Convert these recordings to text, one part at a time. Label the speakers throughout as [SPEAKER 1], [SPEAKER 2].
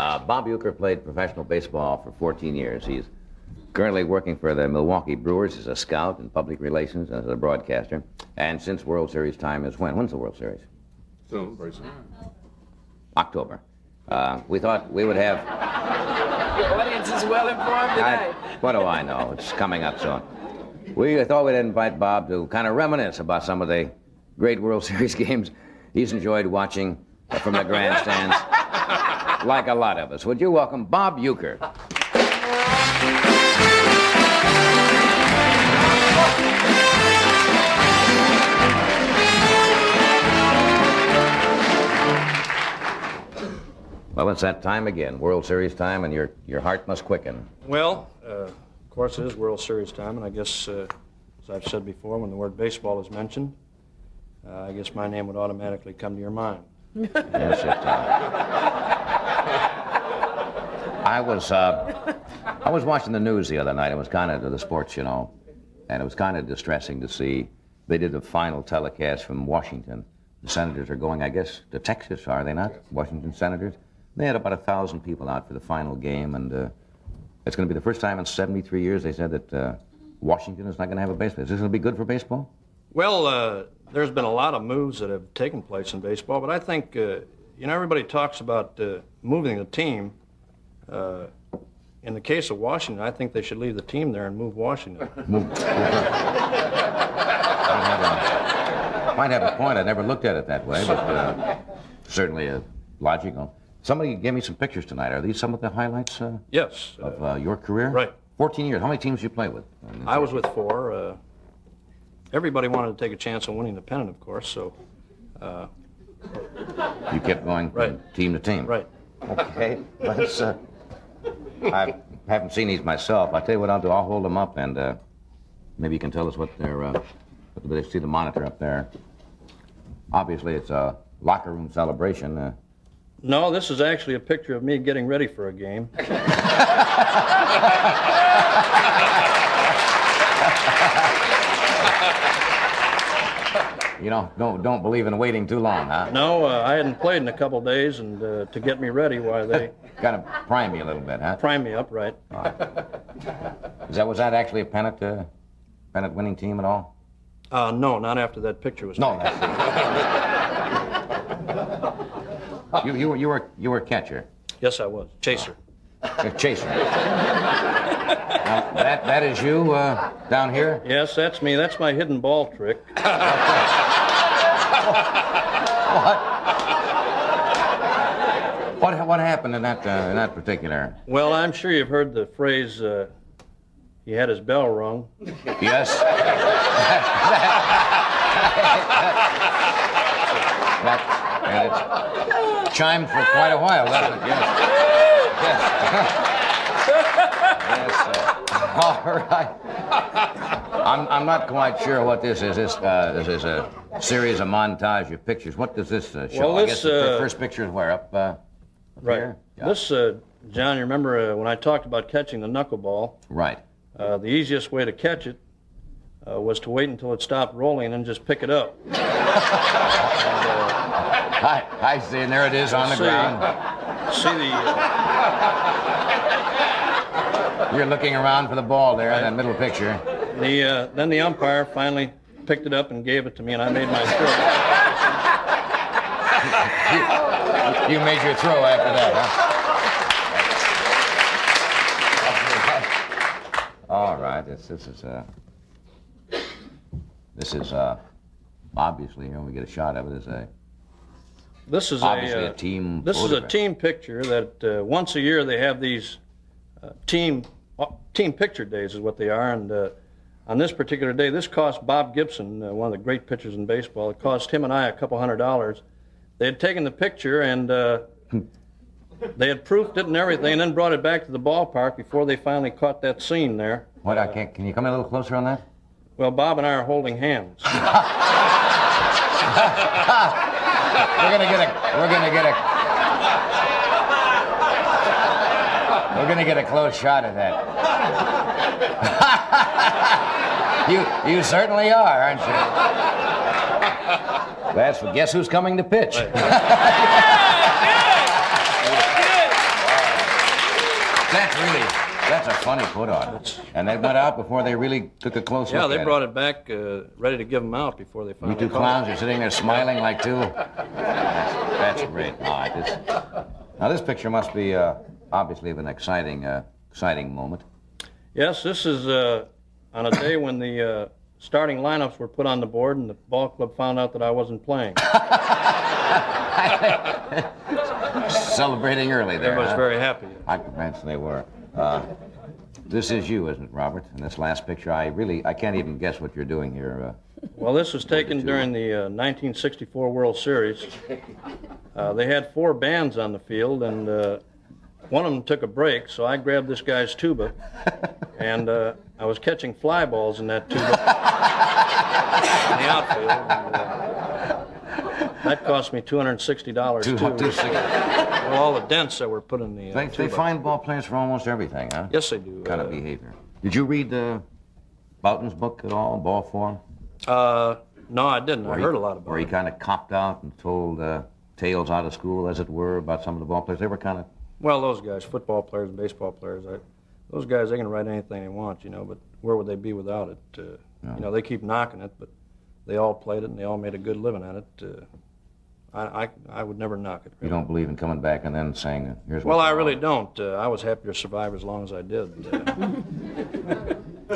[SPEAKER 1] Bob Uecker played professional baseball for 14 years. He's currently working for the Milwaukee Brewers as a scout in public relations and as a broadcaster. And since World Series time is when? When's the World Series?
[SPEAKER 2] Soon, very soon.
[SPEAKER 1] October. We thought we would have...
[SPEAKER 3] The audience is well informed tonight.
[SPEAKER 1] What do I know? It's coming up soon. We thought we'd invite Bob to kind of reminisce about some of the great World Series games he's enjoyed watching from the grandstands, like a lot of us. Would you welcome Bob Uecker? Well, it's that time again, World Series time, and your heart must quicken.
[SPEAKER 4] Well, of course it is World Series time, and I guess, as I've said before, when the word baseball is mentioned, I guess my name would automatically come to your mind.
[SPEAKER 1] Yes, it I was watching the news the other night. It was kind of the sports, you know, and it was kind of distressing to see. They did the final telecast from Washington. The Senators are going, I guess, to Texas, are they not? Yes. Washington Senators. They had about 1,000 people out for the final game, and it's going to be the first time in 73 years they said that Washington is not going to have a baseball. Is this going to be good for baseball?
[SPEAKER 4] Well, there's been a lot of moves that have taken place in baseball, but I think, you know, everybody talks about moving the team. In the case of Washington, I think they should leave the team there and move Washington.
[SPEAKER 1] Might have a point. I never looked at it that way, but certainly logical. Somebody gave me some pictures tonight. Are these some of the highlights
[SPEAKER 4] Yes.
[SPEAKER 1] of your career?
[SPEAKER 4] Right.
[SPEAKER 1] 14 years. How many teams did you play with?
[SPEAKER 4] I was with 4. Everybody wanted to take a chance on winning the pennant, of course, so...
[SPEAKER 1] You kept going from
[SPEAKER 4] Right.
[SPEAKER 1] team to team?
[SPEAKER 4] Right.
[SPEAKER 1] Okay. Let's, I haven't seen these myself. I'll tell you what I'll do. I'll hold them up, and maybe you can tell us what they're... They see the monitor up there. Obviously, it's a locker room celebration.
[SPEAKER 4] No, this is actually a picture of me getting ready for a game.
[SPEAKER 1] You know, don't believe in waiting too long, huh?
[SPEAKER 4] No, I hadn't played in a couple of days, and to get me ready, why they
[SPEAKER 1] Kind of prime you a little bit, huh?
[SPEAKER 4] prime me up, right?
[SPEAKER 1] All right. Was that actually a pennant winning team at all?
[SPEAKER 4] No, not after that picture was
[SPEAKER 1] No.
[SPEAKER 4] taken.
[SPEAKER 1] You were a catcher.
[SPEAKER 4] Yes, I was. Chaser.
[SPEAKER 1] A chaser. Now, that is you down here?
[SPEAKER 4] Yes, that's me. That's my hidden ball trick.
[SPEAKER 1] What happened in that particular?
[SPEAKER 4] Well, I'm sure you've heard the phrase, he had his bell rung.
[SPEAKER 1] Yes. That it's chimed for quite a while, doesn't it? Yes. Yes. All right. I'm not quite sure what this is. This is a series of montage of pictures. What does this show?
[SPEAKER 4] Well,
[SPEAKER 1] I
[SPEAKER 4] this,
[SPEAKER 1] guess the first picture is where up
[SPEAKER 4] Right.
[SPEAKER 1] here? Yeah.
[SPEAKER 4] This, John, you remember when I talked about catching the knuckleball?
[SPEAKER 1] Right.
[SPEAKER 4] The easiest way to catch it was to wait until it stopped rolling and then just pick it up.
[SPEAKER 1] I see, and there it is on the ground.
[SPEAKER 4] See
[SPEAKER 1] You're looking around for the ball there in that middle picture.
[SPEAKER 4] then the umpire finally picked it up and gave it to me, and I made my throw.
[SPEAKER 1] You made your throw after that, huh? All right. This is obviously, here we get a shot of it.
[SPEAKER 4] This is
[SPEAKER 1] obviously a team.
[SPEAKER 4] This
[SPEAKER 1] photograph.
[SPEAKER 4] is a team picture that once a year they have these team picture days, is what they are. And on this particular day, this cost Bob Gibson, one of the great pitchers in baseball. It cost him and I a couple $100. They had taken the picture and they had proofed it and everything, and then brought it back to the ballpark before they finally caught that scene there.
[SPEAKER 1] What? Can you come in a little closer on that?
[SPEAKER 4] Well, Bob and I are holding hands.
[SPEAKER 1] We're gonna get a close shot of that. You certainly are, aren't you? Guess who's coming to pitch? That's a funny put on. And they went out before they really took a close look at it.
[SPEAKER 4] Yeah, they brought it back ready to give them out before they
[SPEAKER 1] You
[SPEAKER 4] finally
[SPEAKER 1] two
[SPEAKER 4] caught
[SPEAKER 1] clowns
[SPEAKER 4] it.
[SPEAKER 1] are sitting there smiling like two. That's great. All right. Now this picture must be obviously of an exciting moment.
[SPEAKER 4] Yes, this is on a day when the starting lineups were put on the board and the ball club found out that I wasn't playing.
[SPEAKER 1] Celebrating early there.
[SPEAKER 4] Everybody was very happy.
[SPEAKER 1] I can imagine they were. This is you, isn't it, Robert? In this last picture, I can't even guess what you're doing here.
[SPEAKER 4] Well, this was taken during the 1964 World Series. They had 4 bands on the field, and one of them took a break, so I grabbed this guy's tuba, and I was catching fly balls in that tuba in the outfield. And, that cost me $260 too. Well, all the dents that were put in the
[SPEAKER 1] They
[SPEAKER 4] tuba.
[SPEAKER 1] find ball players for almost everything, huh?
[SPEAKER 4] Yes, they do.
[SPEAKER 1] Kind of behavior. Did you read Boughton's book at all, Ball Form?
[SPEAKER 4] No, I didn't. I heard a lot about
[SPEAKER 1] Where he
[SPEAKER 4] it.
[SPEAKER 1] kind of copped out and told tales out of school, as it were, about some of the ball players. They were kind of...
[SPEAKER 4] Well, those guys, football players and baseball players, those guys, they can write anything they want, but where would they be without it?
[SPEAKER 1] No.
[SPEAKER 4] They keep knocking it, but they all played it and they all made a good living at it. I would never knock it.
[SPEAKER 1] You don't believe in coming back and then saying, here's what...
[SPEAKER 4] Well, I really don't. I was happy to survive as long as I did.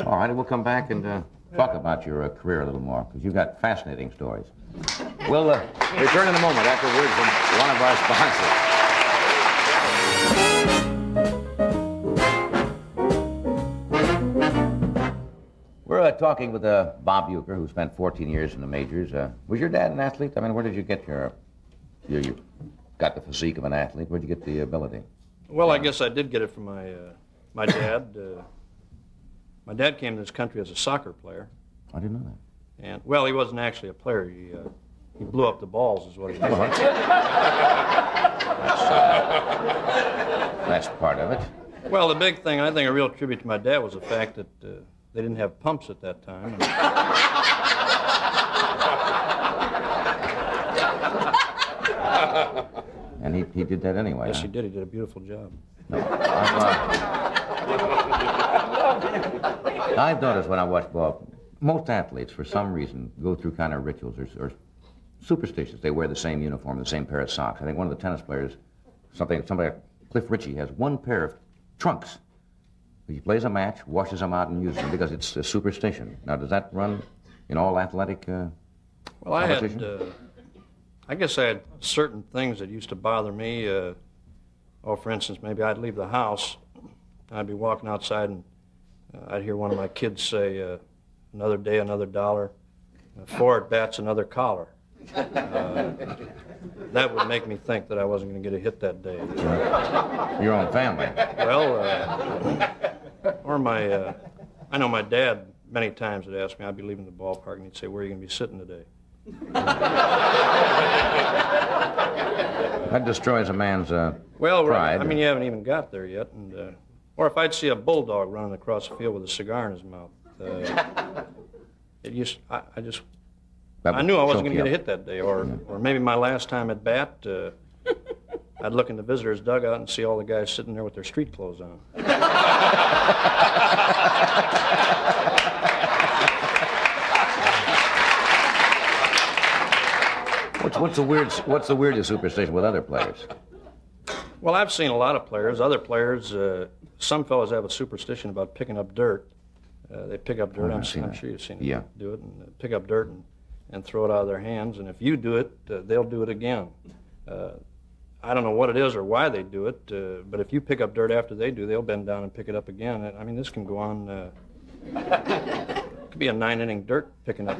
[SPEAKER 1] All right, we'll come back and talk about your career a little more, because you've got fascinating stories. We'll return in a moment after words from one of our sponsors. We're talking with Bob Uecker, who spent 14 years in the majors. Was your dad an athlete? I mean, where did you get you got the physique of an athlete? Where'd you get the ability?
[SPEAKER 4] Well, I guess I did get it from my dad. My dad came to this country as a soccer player.
[SPEAKER 1] I didn't know that.
[SPEAKER 4] And, well, he wasn't actually a player. He blew up the balls is what he did.
[SPEAKER 1] That's part of it.
[SPEAKER 4] Well, the big thing, I think a real tribute to my dad was the fact that they didn't have pumps at that time.
[SPEAKER 1] And he did that anyway.
[SPEAKER 4] Yes,
[SPEAKER 1] huh?
[SPEAKER 4] he did. He did a beautiful job.
[SPEAKER 1] I've noticed when I watch ball, most athletes, for some reason, go through kind of rituals or superstitions. They wear the same uniform, the same pair of socks. I think one of the tennis players, somebody like Cliff Ritchie, has one pair of trunks. He plays a match, washes them out, and uses them because it's a superstition. Now, does that run in all athletic
[SPEAKER 4] Well,
[SPEAKER 1] competition?
[SPEAKER 4] I guess I had certain things that used to bother me. For instance, maybe I'd leave the house, I'd be walking outside, and I'd hear one of my kids say, another day, another dollar, 4 at bats, another collar. That would make me think that I wasn't going to get a hit that day.
[SPEAKER 1] Your own family.
[SPEAKER 4] Well, I know my dad many times would ask me, I'd be leaving the ballpark, and he'd say, where are you going to be sitting today?
[SPEAKER 1] That destroys a man's
[SPEAKER 4] Well,
[SPEAKER 1] pride.
[SPEAKER 4] I mean, you haven't even got there yet. And or if I'd see a bulldog running across the field with a cigar in his mouth, I knew I wasn't going to get a hit that day. Or maybe my last time at bat, I'd look in the visitor's dugout and see all the guys sitting there with their street clothes on.
[SPEAKER 1] What's the weirdest superstition with other players?
[SPEAKER 4] Well, I've seen a lot of players. Other players, some fellows have a superstition about picking up dirt. They pick up dirt. I'm sure you've seen them do it, and pick up dirt and throw it out of their hands. And if you do it, they'll do it again. I don't know what it is or why they do it, but if you pick up dirt after they do, they'll bend down and pick it up again. I mean, this can go on. It could be a 9-inning dirt picking up.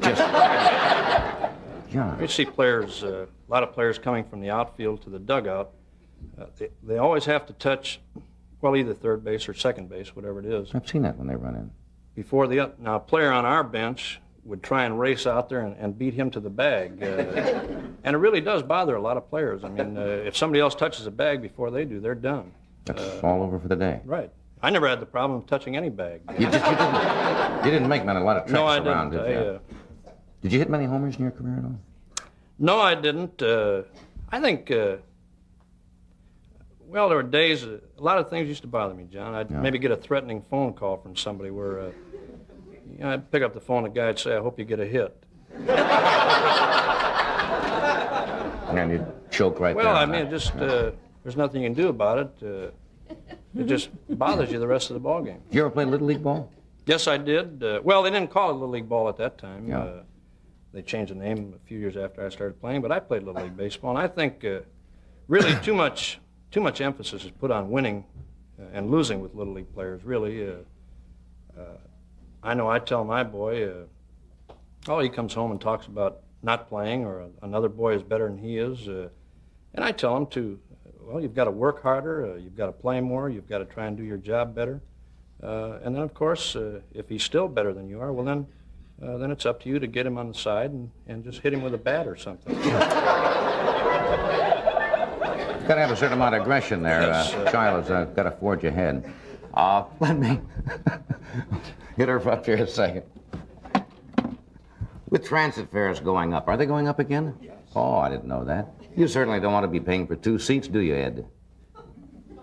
[SPEAKER 1] Yeah.
[SPEAKER 4] You see players, a lot of players coming from the outfield to the dugout. They always have to touch, well, either third base or second base, whatever it is.
[SPEAKER 1] I've seen that when they run in.
[SPEAKER 4] Now, a player on our bench would try and race out there and beat him to the bag. And it really does bother a lot of players. I mean, if somebody else touches a bag before they do, they're done.
[SPEAKER 1] That's all over for the day.
[SPEAKER 4] Right. I never had the problem of touching any bag.
[SPEAKER 1] You didn't make a lot of treks
[SPEAKER 4] No, I
[SPEAKER 1] around,
[SPEAKER 4] didn't.
[SPEAKER 1] did you? Did you hit many homers in your career at all?
[SPEAKER 4] No, I didn't. I think Well, there were days, a lot of things used to bother me, John. I'd maybe get a threatening phone call from somebody where, I'd pick up the phone, the guy would say, I hope you get a hit.
[SPEAKER 1] And you'd choke right there.
[SPEAKER 4] Well, I mean, it just, there's nothing you can do about it. It just bothers you the rest of the ball game.
[SPEAKER 1] Did you ever play Little League ball?
[SPEAKER 4] Yes, I did. Well, they didn't call it Little League ball at that time.
[SPEAKER 1] Yeah.
[SPEAKER 4] They changed the name a few years after I started playing, but I played Little League baseball, and I think really too much emphasis is put on winning and losing with Little League players, really. I know I tell my boy, he comes home and talks about not playing, or another boy is better than he is, and I tell him you've got to work harder, you've got to play more, you've got to try and do your job better. And then, of course, if he's still better than you are, well, then it's up to you to get him on the side and just hit him with a bat or something.
[SPEAKER 1] You've got to have a certain amount of aggression there.
[SPEAKER 4] Yes,
[SPEAKER 1] Child has got to forge ahead. Let me hit her up here a second. With transit fares going up, are they going up again? Yes. Oh, I didn't know that. You certainly don't want to be paying for 2 seats, do you, Ed?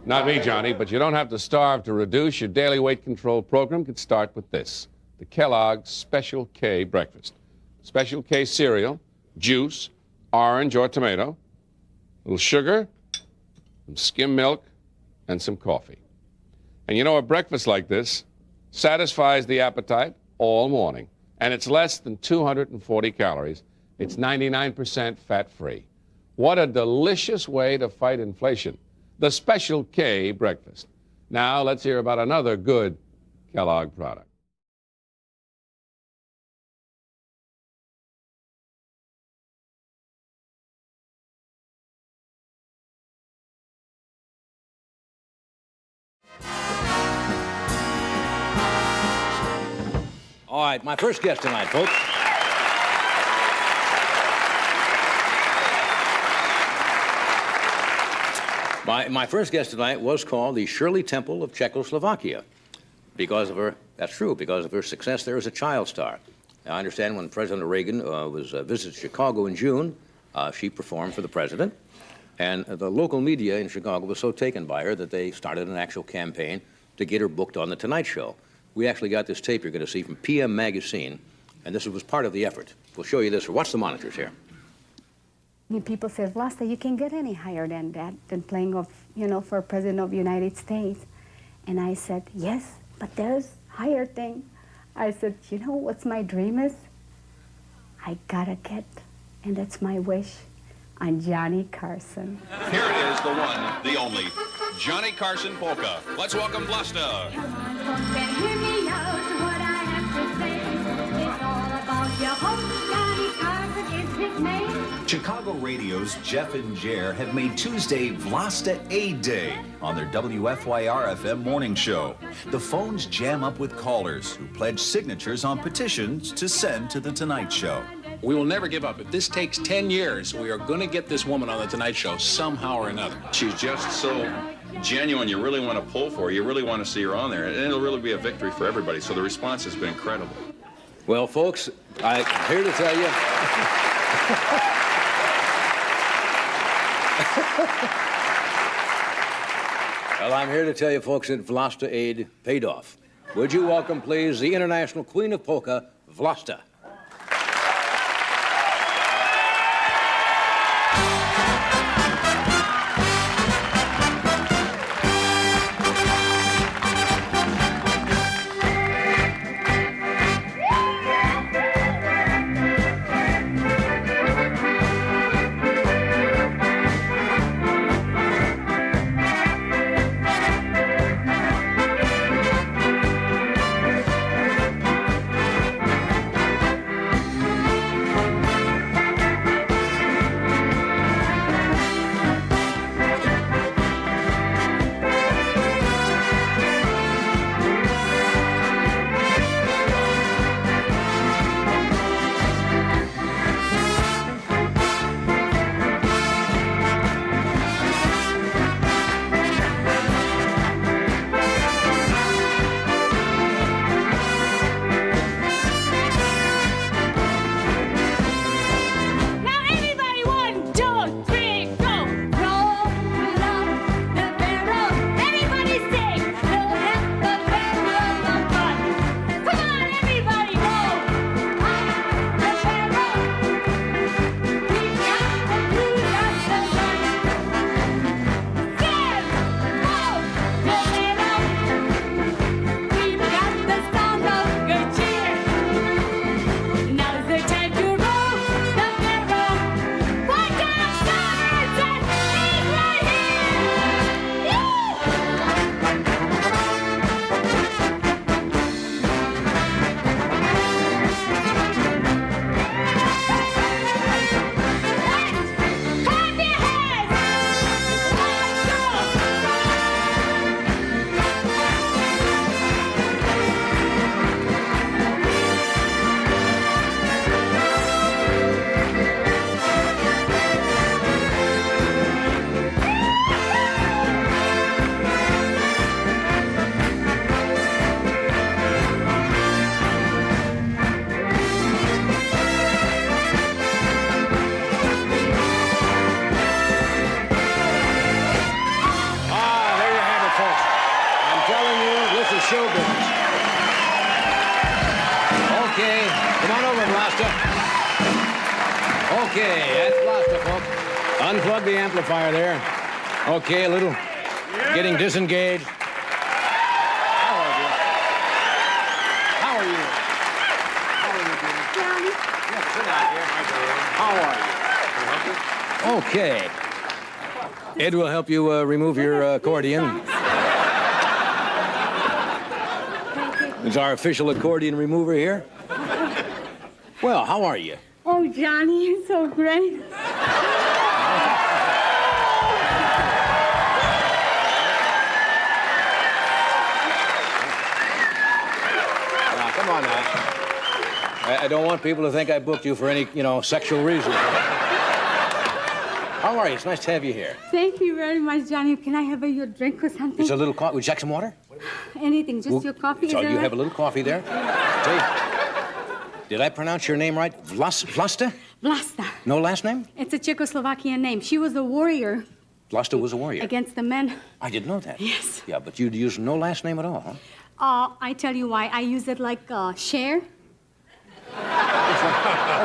[SPEAKER 2] Not me, Johnny, but you don't have to starve to reduce. Your daily weight control program could start with this: the Kellogg's Special K breakfast. Special K cereal, juice, orange or tomato, a little sugar, some skim milk, and some coffee. And you know, a breakfast like this satisfies the appetite all morning. And it's less than 240 calories. It's 99% fat-free. What a delicious way to fight inflation. The Special K breakfast. Now let's hear about another good Kellogg product.
[SPEAKER 1] All right, my first guest tonight, folks. My first guest tonight was called the Shirley Temple of Czechoslovakia because of her, that's true, because of her success there as a child star. Now, I understand when President Reagan visited Chicago in June, she performed for the president, and the local media in Chicago was so taken by her that they started an actual campaign to get her booked on The Tonight Show. We actually got this tape you're going to see from PM Magazine, and this was part of the effort. We'll show you this. Watch the monitors here.
[SPEAKER 5] People say, Vlasta, you can't get any higher than that, than playing for President of the United States. And I said, yes, but there's higher thing. I said, you know what's my dream is? I gotta get, and that's my wish, on Johnny Carson.
[SPEAKER 6] Here it is, the one, the only, Johnny Carson polka. Let's welcome Vlasta.
[SPEAKER 7] Come on, folks, and hear me out. What I have to say is all about your hope. Johnny Carson is his name.
[SPEAKER 8] Chicago Radio's Jeff and Jer have made Tuesday Vlasta Aid Day on their WFYR-FM morning show. The phones jam up with callers who pledge signatures on petitions to send to The Tonight Show.
[SPEAKER 6] We will never give up. If this takes 10 years, we are going to get this woman on The Tonight Show somehow or another.
[SPEAKER 9] She's just so genuine. You really want to pull for her. You really want to see her on there. And it'll really be a victory for everybody. So the response has been incredible.
[SPEAKER 1] Well, folks, I'm here to tell you... Well, I'm here to tell you, folks, that Vlasta Aid paid off. Would you welcome, please, the international queen of polka, Vlasta. Okay, that's Vlasta, folks. Unplug the amplifier there. Okay, a little getting disengaged. How are you? How are you? How are you doing?
[SPEAKER 5] Johnny.
[SPEAKER 1] Yeah, sit down here. How are you? Okay. Ed will help you remove your accordion. Is our official accordion remover here? Well, how are you?
[SPEAKER 5] Oh, Johnny, you're so great.
[SPEAKER 1] Now, come on now. I don't want people to think I booked you for any, sexual reason. How are you? It's nice to have you here.
[SPEAKER 5] Thank you very much, Johnny. Can I have your drink or something?
[SPEAKER 1] It's a little coffee. Would you like some water?
[SPEAKER 5] Anything, just your coffee.
[SPEAKER 1] So
[SPEAKER 5] is that
[SPEAKER 1] you
[SPEAKER 5] right?
[SPEAKER 1] have a little coffee there. See? Did I pronounce your name right? Vlasta?
[SPEAKER 5] Vlasta.
[SPEAKER 1] No last name?
[SPEAKER 5] It's a Czechoslovakian name. She was a warrior
[SPEAKER 1] Vlasta was a warrior.
[SPEAKER 5] against the men.
[SPEAKER 1] I didn't know that.
[SPEAKER 5] Yes.
[SPEAKER 1] Yeah, but you'd use no last name at all, huh?
[SPEAKER 5] I tell you why. I use it like Cher.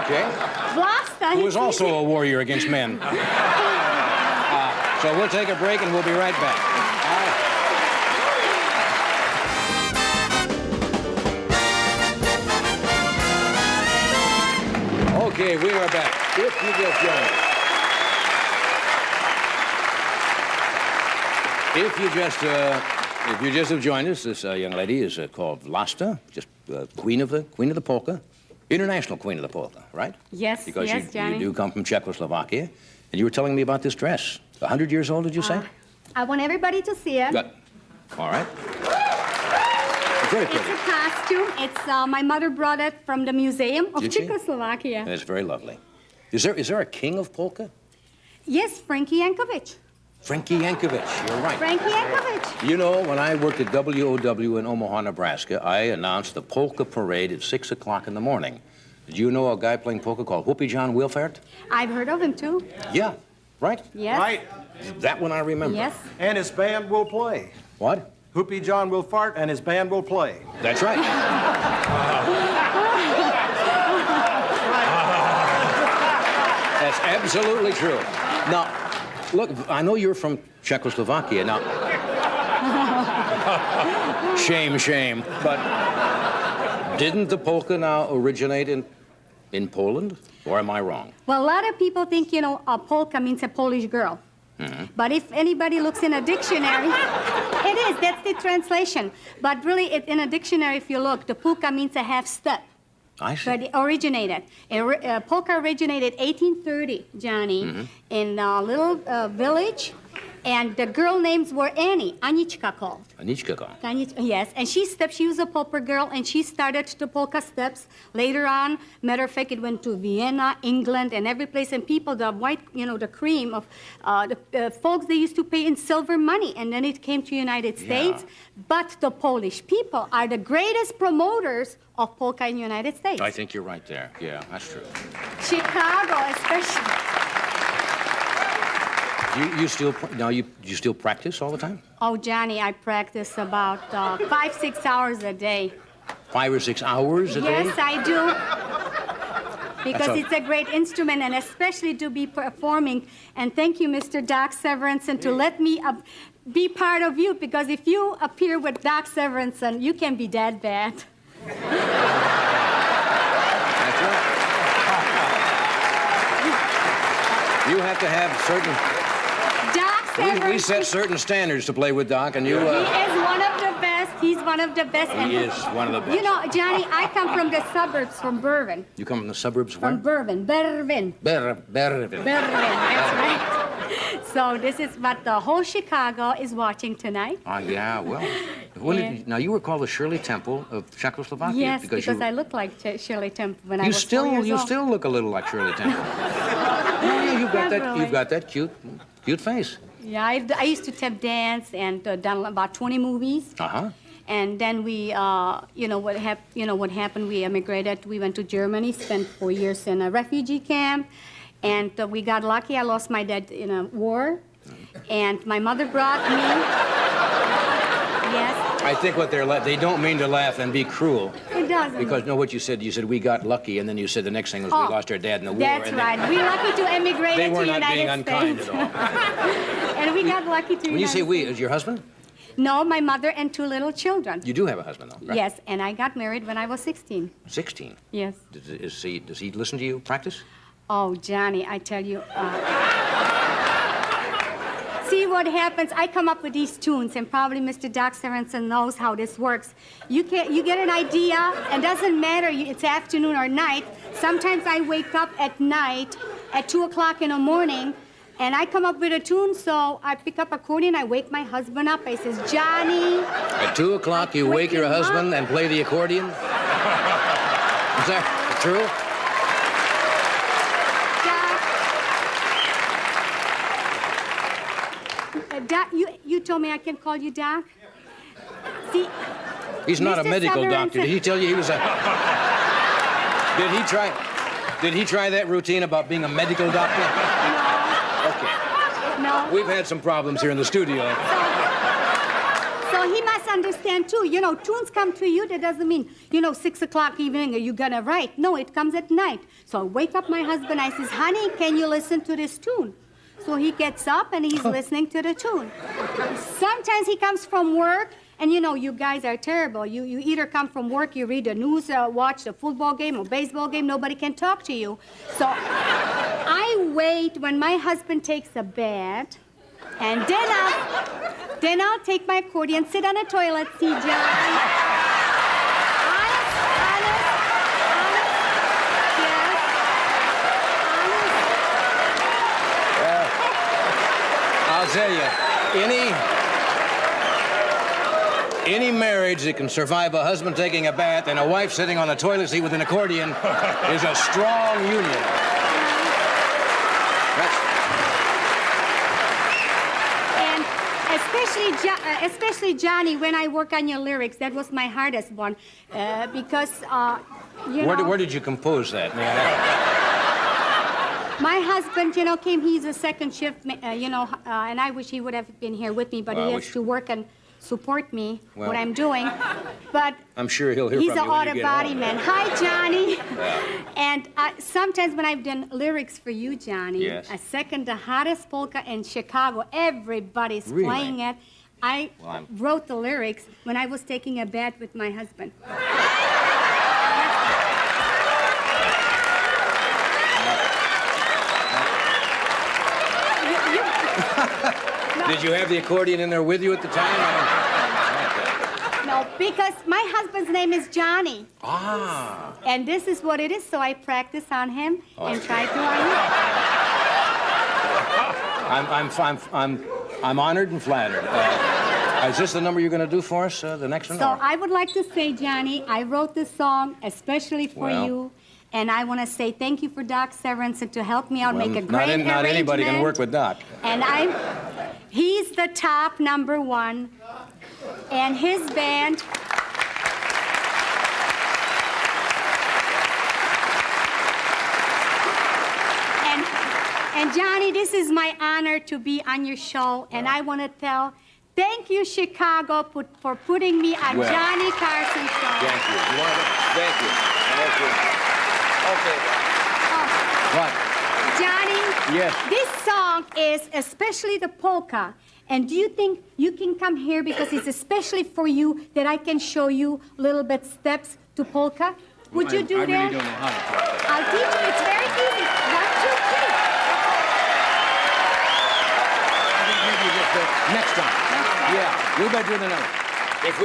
[SPEAKER 1] Okay.
[SPEAKER 5] Vlasta.
[SPEAKER 1] Who was also a warrior against men. So we'll take a break and we'll be right back. Okay, we are back. If you just joined us. If you just have joined us, this young lady is called Vlasta, just queen of the polka, international queen of the polka, right?
[SPEAKER 5] Yes,
[SPEAKER 1] Because
[SPEAKER 5] yes,
[SPEAKER 1] you
[SPEAKER 5] Johnny.
[SPEAKER 1] do come from Czechoslovakia, and you were telling me about this dress. 100 years old, did you say?
[SPEAKER 5] I want everybody to see it.
[SPEAKER 1] All right. Very
[SPEAKER 5] It's
[SPEAKER 1] pretty.
[SPEAKER 5] a costume. It's my mother brought it from the Museum of
[SPEAKER 1] Did she?
[SPEAKER 5] Czechoslovakia.
[SPEAKER 1] That's very lovely. Is there a king of polka?
[SPEAKER 5] Yes, Frankie Yankovic.
[SPEAKER 1] Frankie Yankovic. You're right.
[SPEAKER 5] Frankie Yankovic.
[SPEAKER 1] You know, when I worked at WOW in Omaha, Nebraska, I announced the polka parade at 6 o'clock in the morning. Did you know a guy playing polka called Whoopie John Wilfert?
[SPEAKER 5] I've heard of him too.
[SPEAKER 1] Yeah, right?
[SPEAKER 5] Yes.
[SPEAKER 10] Right.
[SPEAKER 1] That one I remember.
[SPEAKER 5] Yes.
[SPEAKER 10] And his band will play.
[SPEAKER 1] What?
[SPEAKER 10] Whoopie John will fart and his band will play.
[SPEAKER 1] That's right. That's absolutely true. Now, look, I know you're from Czechoslovakia. Now, shame, but didn't the polka now originate in Poland? Or am I wrong?
[SPEAKER 5] Well, a lot of people think, a polka means a Polish girl.
[SPEAKER 1] Mm-hmm.
[SPEAKER 5] But if anybody looks in a dictionary, it is, that's the translation. But really, in a dictionary, if you look, the polka means a half step.
[SPEAKER 1] I see.
[SPEAKER 5] But it originated. Polka originated 1830, Johnny, in a little village. And the girl names were Annie, Anichka called.
[SPEAKER 1] Anichka called.
[SPEAKER 5] Yes, and she was a polka girl, and she started the polka steps. Later on, matter of fact, it went to Vienna, England, and every place. And people, the white, the cream of the folks, they used to pay in silver money, and then it came to United States. But the Polish people are the greatest promoters of polka in the United States.
[SPEAKER 1] I think you're right there. Yeah, that's true.
[SPEAKER 5] Chicago, especially.
[SPEAKER 1] You still practice all the time?
[SPEAKER 5] Oh, Johnny, I practice about 5-6 hours a day.
[SPEAKER 1] 5 or 6 hours a day?
[SPEAKER 5] Yes, I do. Because it's a great instrument, and especially to be performing. And thank you, Mr. Doc Severinsen, to let me be part of you, because if you appear with Doc Severinsen, you can be that bad.
[SPEAKER 1] That's right. You have to have certain... We set certain standards to play with Doc, and you...
[SPEAKER 5] He is one of the best. He's one of the best.
[SPEAKER 1] He is one of the best.
[SPEAKER 5] Johnny, I come from the suburbs, from Berwyn.
[SPEAKER 1] You come from the suburbs where?
[SPEAKER 5] From Berwyn. Berwyn.
[SPEAKER 1] Berwyn.
[SPEAKER 5] That's right. So this is what the whole Chicago is watching tonight.
[SPEAKER 1] Yeah, well... Now, you were called the Shirley Temple of Czechoslovakia.
[SPEAKER 5] Yes, because I look like Shirley Temple when I was 4 years old.
[SPEAKER 1] You still look a little like Shirley Temple. Yeah, you've got that cute face.
[SPEAKER 5] Yeah, I used to tap dance and done about 20 movies. And then we, what happened? We immigrated. We went to Germany, spent 4 years in a refugee camp, and we got lucky. I lost my dad in a war, and my mother brought me. Yes,
[SPEAKER 11] I think what they don't mean to laugh and be cruel.
[SPEAKER 5] it doesn't.
[SPEAKER 11] Because, no, what you said we got lucky, and then you said the next thing was we lost our dad in the war.
[SPEAKER 5] That's
[SPEAKER 11] and
[SPEAKER 5] right. We're lucky to emigrate
[SPEAKER 11] They
[SPEAKER 5] to
[SPEAKER 11] were not
[SPEAKER 5] United
[SPEAKER 11] being unkind
[SPEAKER 5] States.
[SPEAKER 11] at all.
[SPEAKER 5] And we got lucky to
[SPEAKER 11] When you say
[SPEAKER 5] United
[SPEAKER 11] we,
[SPEAKER 5] States.
[SPEAKER 11] is your husband?
[SPEAKER 5] No, my mother and 2 little children.
[SPEAKER 11] You do have a husband, though, right?
[SPEAKER 5] Yes, and I got married when I was 16.
[SPEAKER 11] 16.
[SPEAKER 5] Yes.
[SPEAKER 11] Does he listen to you practice?
[SPEAKER 5] Oh, Johnny, I tell you. See what happens? I come up with these tunes, and probably Mr. Doc Sorensen knows how this works. You get an idea, and doesn't matter it's afternoon or night. Sometimes I wake up at night at 2 o'clock in the morning, and I come up with a tune, so I pick up accordion, I wake my husband up. I says, Johnny.
[SPEAKER 11] At 2 o'clock, you wake your husband and play the accordion? Is that true?
[SPEAKER 5] Doc, you told me I can call you Doc? See,
[SPEAKER 11] He's not a
[SPEAKER 5] Mr.
[SPEAKER 11] medical
[SPEAKER 5] Sorensen-
[SPEAKER 11] doctor. Did he tell you he was a... Did he try that routine about being a medical doctor? Okay.
[SPEAKER 5] No.
[SPEAKER 11] We've had some problems here in the studio.
[SPEAKER 5] So he must understand, too. You know, tunes come to you. That doesn't mean, 6 o'clock evening, are you going to write? No, it comes at night. So I wake up my husband. I says, honey, can you listen to this tune? So he gets up and he's listening to the tune. Sometimes he comes from work, and you guys are terrible. You either come from work, you read the news, watch the football game or baseball game, nobody can talk to you. So I wait when my husband takes a bath, and then I'll take my accordion, sit on the toilet seat, John.
[SPEAKER 11] I'll tell you, any marriage that can survive a husband taking a bath and a wife sitting on a toilet seat with an accordion is a strong union.
[SPEAKER 5] And especially Johnny, when I work on your lyrics, that was my hardest one, because
[SPEAKER 11] Where did you compose that? May I ask?
[SPEAKER 5] My husband, came, he's a second shift, and I wish he would have been here with me, but he has to work and support me, what I'm doing. But
[SPEAKER 11] I'm sure he'll hear
[SPEAKER 5] he's
[SPEAKER 11] from
[SPEAKER 5] an
[SPEAKER 11] you when you get
[SPEAKER 5] auto body
[SPEAKER 11] home.
[SPEAKER 5] man. Hi, Johnny. And sometimes when I've done lyrics for you, Johnny,
[SPEAKER 11] Yes.
[SPEAKER 5] a second the hottest polka in Chicago, everybody's
[SPEAKER 11] Really?
[SPEAKER 5] playing it. I wrote the lyrics when I was taking a bath with my husband.
[SPEAKER 11] Did you have the accordion in there with you at the time?
[SPEAKER 5] No, because my husband's name is Johnny.
[SPEAKER 11] Ah.
[SPEAKER 5] And this is what it is, so I practice on him and try to on you.
[SPEAKER 11] I'm honored and flattered. Is this the number you're going to do for us, the next one?
[SPEAKER 5] So
[SPEAKER 11] or-
[SPEAKER 5] I would like to say, Johnny, I wrote this song especially for you. And I want to say thank you for Doc Sorensen to help me out, make a great arrangement.
[SPEAKER 11] Not anybody can work with Doc.
[SPEAKER 5] And he's the top #1. And his band. And Johnny, this is my honor to be on your show, and I want to thank you, Chicago, for putting me on Johnny Carson show.
[SPEAKER 11] Thank you. Thank you. Okay. What?
[SPEAKER 5] Johnny,
[SPEAKER 11] Yes.
[SPEAKER 5] this song is especially the polka. And do you think you can come here because it's especially for you that I can show you little bit steps to polka? Would you do that?
[SPEAKER 11] I really don't know how to polka.
[SPEAKER 5] I'll teach you. It's very easy. 1, 2, 3.
[SPEAKER 11] Next time. Yeah, we better do it another.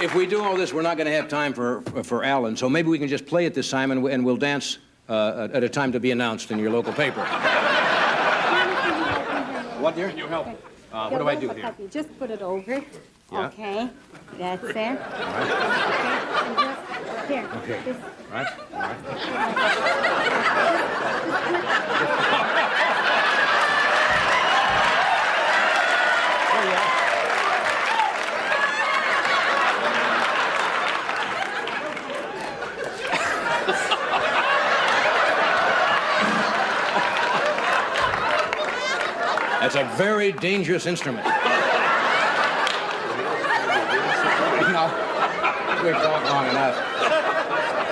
[SPEAKER 11] If we do all this, we're not going to have time for Alan, so maybe we can just play it this time, and we'll dance at a time to be announced in your local paper. What, dear? Can you help? What do I do here?
[SPEAKER 5] Just put it over.
[SPEAKER 11] Yeah.
[SPEAKER 5] Okay. That's it. Okay. And just here.
[SPEAKER 11] Okay.
[SPEAKER 5] This.
[SPEAKER 11] Right? That's a very dangerous instrument. We've talked long enough.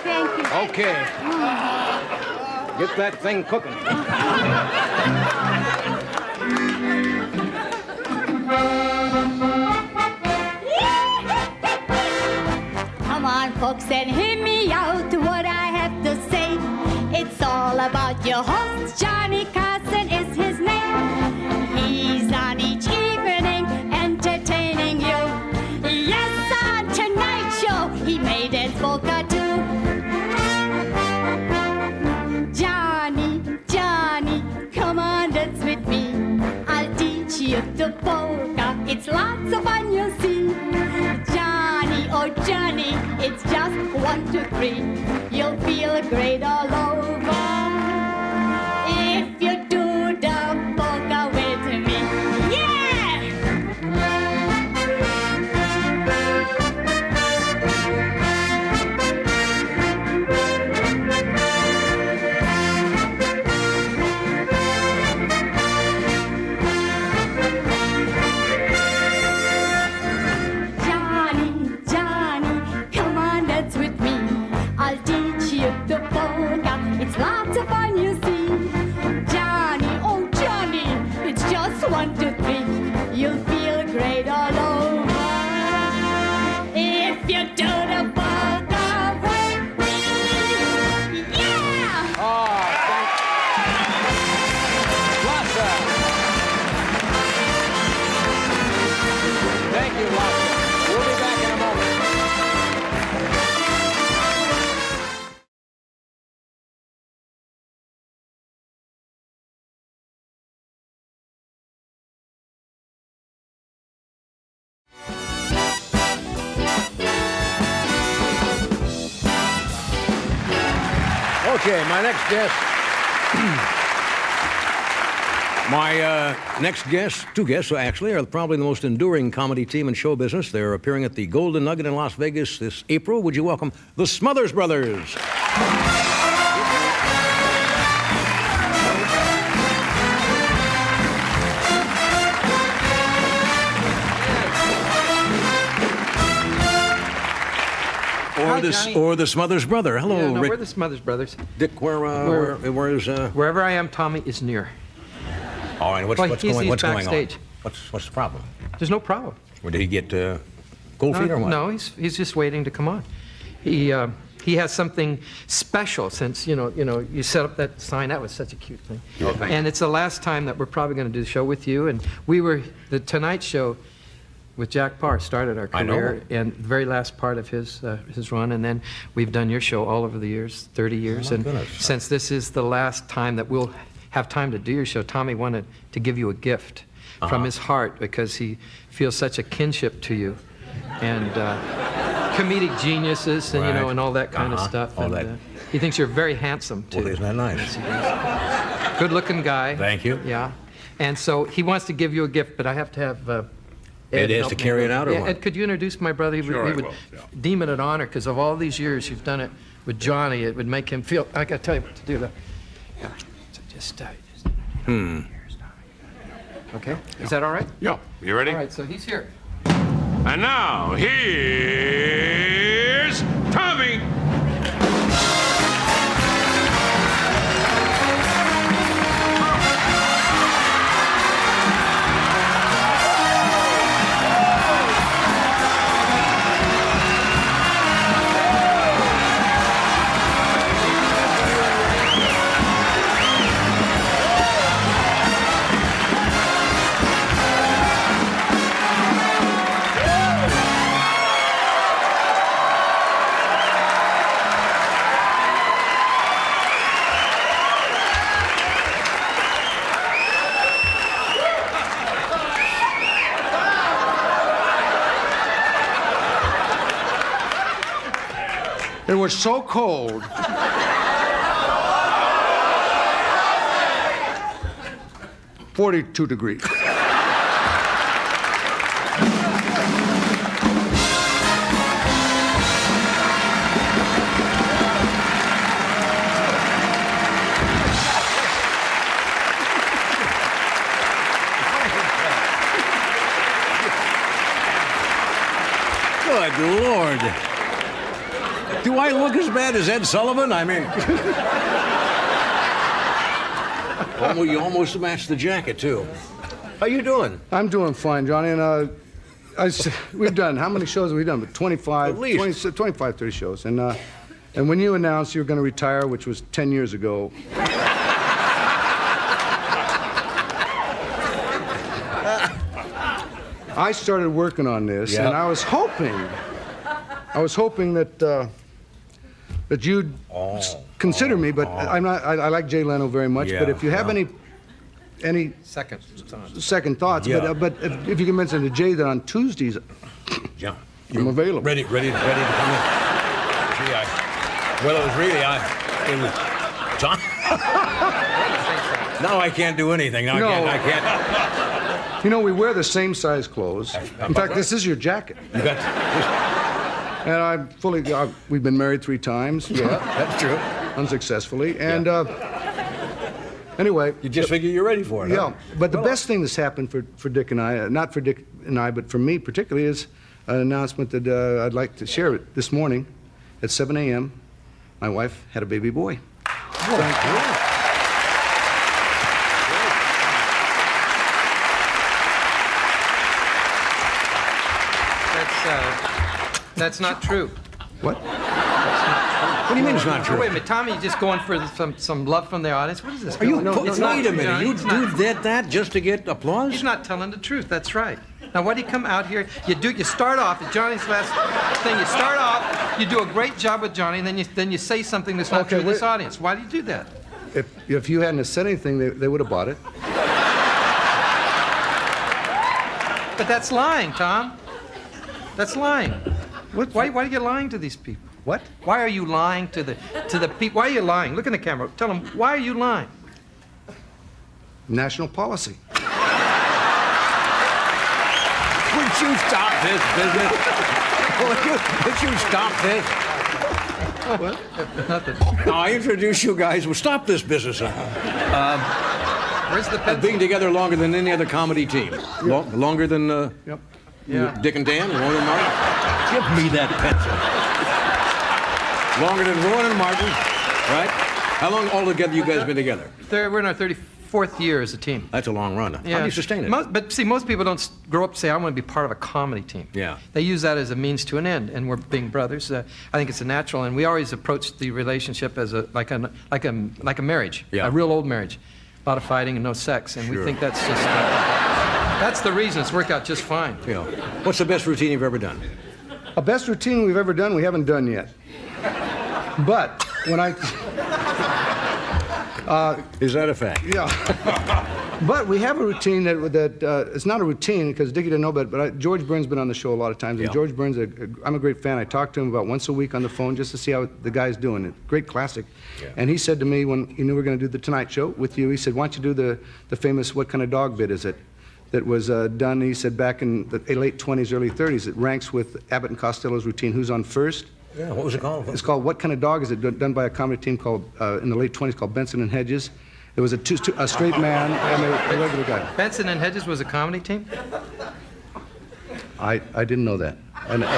[SPEAKER 5] Thank you.
[SPEAKER 11] Okay. Get that thing cooking.
[SPEAKER 7] Come on, folks, and hear me out what I have to say. It's all about your host, Johnny Carson is his name. He's on each evening entertaining you. Yes, on tonight's show, he made it polka too. Johnny, Johnny, come on, dance with me. I'll teach you the polka. It's lots of fun, you'll see. Johnny, oh Johnny, it's just 1, 2, 3. You'll feel great all over if you do the polka with me. Yeah! Johnny, Johnny, come on, dance with me. I'll teach you the polka. It's lots of fun, you see. Johnny, oh Johnny, it's just 1, 2, 3. You'll feel great all over if you do the polka with me. Yeah!
[SPEAKER 11] Oh, thank you, Lassa. We'll be back in a moment. Okay, my next guest. My next guest, two guests actually, are probably the most enduring comedy team in show business. They're appearing at the Golden Nugget in Las Vegas this April. Would you welcome the Smothers Brothers? Or the Smothers brother. Hello,
[SPEAKER 3] Yeah, no,
[SPEAKER 11] Rick.
[SPEAKER 3] we're the Smothers Brothers.
[SPEAKER 11] Dick, where is
[SPEAKER 3] Wherever I am, Tommy is near.
[SPEAKER 11] Oh, and what's
[SPEAKER 3] Well,
[SPEAKER 11] going on?
[SPEAKER 3] backstage.
[SPEAKER 11] What's the problem?
[SPEAKER 3] There's no problem.
[SPEAKER 11] Or did he get cold feet or what?
[SPEAKER 3] No, he's just waiting to come on. He has something special since you set up that sign. That was such a cute thing.
[SPEAKER 11] Oh, thank you.
[SPEAKER 3] And it's the last time that we're probably going to do the show with you. And the Tonight Show with Jack Parr started our
[SPEAKER 11] I know.
[SPEAKER 3] career, and the very last part of his run. And then we've done your show all over the years, 30 years.
[SPEAKER 11] my
[SPEAKER 3] And
[SPEAKER 11] goodness.
[SPEAKER 3] since this is the last time that we'll have time to do your show, Tommy wanted to give you a gift from his heart because he feels such a kinship to you. And comedic geniuses and
[SPEAKER 11] Right.
[SPEAKER 3] and all that kind of stuff.
[SPEAKER 11] All
[SPEAKER 3] And,
[SPEAKER 11] that.
[SPEAKER 3] he thinks you're very handsome too.
[SPEAKER 11] Well, isn't that nice?
[SPEAKER 3] Good-looking guy.
[SPEAKER 11] Thank you.
[SPEAKER 3] Yeah, and so he wants to give you a gift, but I have to have
[SPEAKER 11] Ed has
[SPEAKER 3] help
[SPEAKER 11] to
[SPEAKER 3] me.
[SPEAKER 11] carry it out, or
[SPEAKER 3] Yeah,
[SPEAKER 11] what?
[SPEAKER 3] Ed, could you introduce my brother?
[SPEAKER 2] Sure,
[SPEAKER 3] We
[SPEAKER 2] I
[SPEAKER 3] would
[SPEAKER 2] will, yeah.
[SPEAKER 3] deem it an honor because of all these years you've done it with Johnny. It would make him feel. I got to tell you what to do. Yeah, so just. Okay, is that all right?
[SPEAKER 2] Yeah. You ready?
[SPEAKER 3] All right, so he's here.
[SPEAKER 2] And now, here's Tommy.
[SPEAKER 12] It was so cold. 42 degrees.
[SPEAKER 11] Good Lord. Do I look as bad as Ed Sullivan? I mean... you almost matched the jacket, too. How you doing?
[SPEAKER 12] I'm doing fine, Johnny, and we've done, how many shows have we done? But 25,
[SPEAKER 11] At least.
[SPEAKER 12] 25, 30 shows. And when you announced you were going to retire, which was 10 years ago, I started working on this, and I was hoping that you'd consider me, but I'm not. I like Jay Leno very much, but if you have any second thoughts, but if you can mention to Jay that on Tuesdays, I'm available.
[SPEAKER 11] Ready to come in. Gee, well, it was really, John. Now I can't do anything. Now I can't.
[SPEAKER 12] You know, we wear the same size clothes. In fact, this is your jacket.
[SPEAKER 11] You got.
[SPEAKER 12] And I'm fully. We've been married 3 times.
[SPEAKER 11] Yeah, that's true.
[SPEAKER 12] Unsuccessfully, and anyway.
[SPEAKER 11] You just figure you're ready for it.
[SPEAKER 12] Yeah,
[SPEAKER 11] huh?
[SPEAKER 12] but the best thing that's happened for Dick and I, not for Dick and I, but for me particularly, is an announcement that I'd like to share it this morning at 7 a.m. My wife had a baby boy. Thank you.
[SPEAKER 3] That's not true.
[SPEAKER 12] What?
[SPEAKER 11] What do you mean it's not true?
[SPEAKER 3] Wait a minute, Tommy, you just going for some love from the audience? What is this?
[SPEAKER 11] Are you?
[SPEAKER 3] No,
[SPEAKER 11] Wait a minute. You did that just to get applause?
[SPEAKER 3] He's not telling the truth. That's right. Now, why do you come out here? You start off at Johnny's last thing. You start off. You do a great job with Johnny, and then you say something that's not true to this audience. Why do you do that?
[SPEAKER 12] If you hadn't said anything, they would have bought it.
[SPEAKER 3] But that's lying, Tom. That's lying. Why are you lying to these people?
[SPEAKER 12] What?
[SPEAKER 3] Why are you lying to the people? Why are you lying? Look in the camera. Tell them, why are you lying?
[SPEAKER 12] National policy.
[SPEAKER 11] Would you stop this business? Would you stop this?
[SPEAKER 3] What? Nothing.
[SPEAKER 11] Now, I introduce you guys. Well, stop this business.
[SPEAKER 3] Where's the pencil?
[SPEAKER 11] Being together longer than any other comedy team. Longer than
[SPEAKER 12] Yep.
[SPEAKER 11] Dick and Dan, Rowan and Martin. Give me that pencil. Longer than Rowan and Martin, right? How long altogether you guys been together?
[SPEAKER 3] We're in our 34th year as a team.
[SPEAKER 11] That's a long run.
[SPEAKER 3] Yeah.
[SPEAKER 11] How do you sustain it?
[SPEAKER 3] But see, most people don't grow up and say, I want to be part of a comedy team.
[SPEAKER 11] Yeah.
[SPEAKER 3] They use that as a means to an end, and we're being brothers. I think it's a natural, and we always approach the relationship as like a marriage, a real old marriage. A lot of fighting and no sex, and we think that's just, that's the reason it's worked out just fine.
[SPEAKER 11] Yeah. What's the best routine you've ever done?
[SPEAKER 12] A best routine we've ever done, we haven't done yet. But when
[SPEAKER 11] is that a fact?
[SPEAKER 12] Yeah. But we have a routine that it's not a routine because Dickie didn't know about it, but George Burns been on the show a lot of times, and George Burns, I'm a great fan. I talk to him about once a week on the phone just to see how the guy's doing. Great classic. Yeah. And he said to me when he knew we were going to do the Tonight Show with you, he said, why don't you do the famous What Kind of Dog bit is it? That was done, he said, back in the late 20s, early 30s. It ranks with Abbott and Costello's routine, Who's on First?
[SPEAKER 11] Yeah, what was it called?
[SPEAKER 12] It's called What Kind of Dog Is It? Done by a comedy team called, in the late 20s, called Benson and Hedges. There was a straight man and a regular guy.
[SPEAKER 3] Benson and Hedges was a comedy team?
[SPEAKER 12] I didn't know that. I didn't know.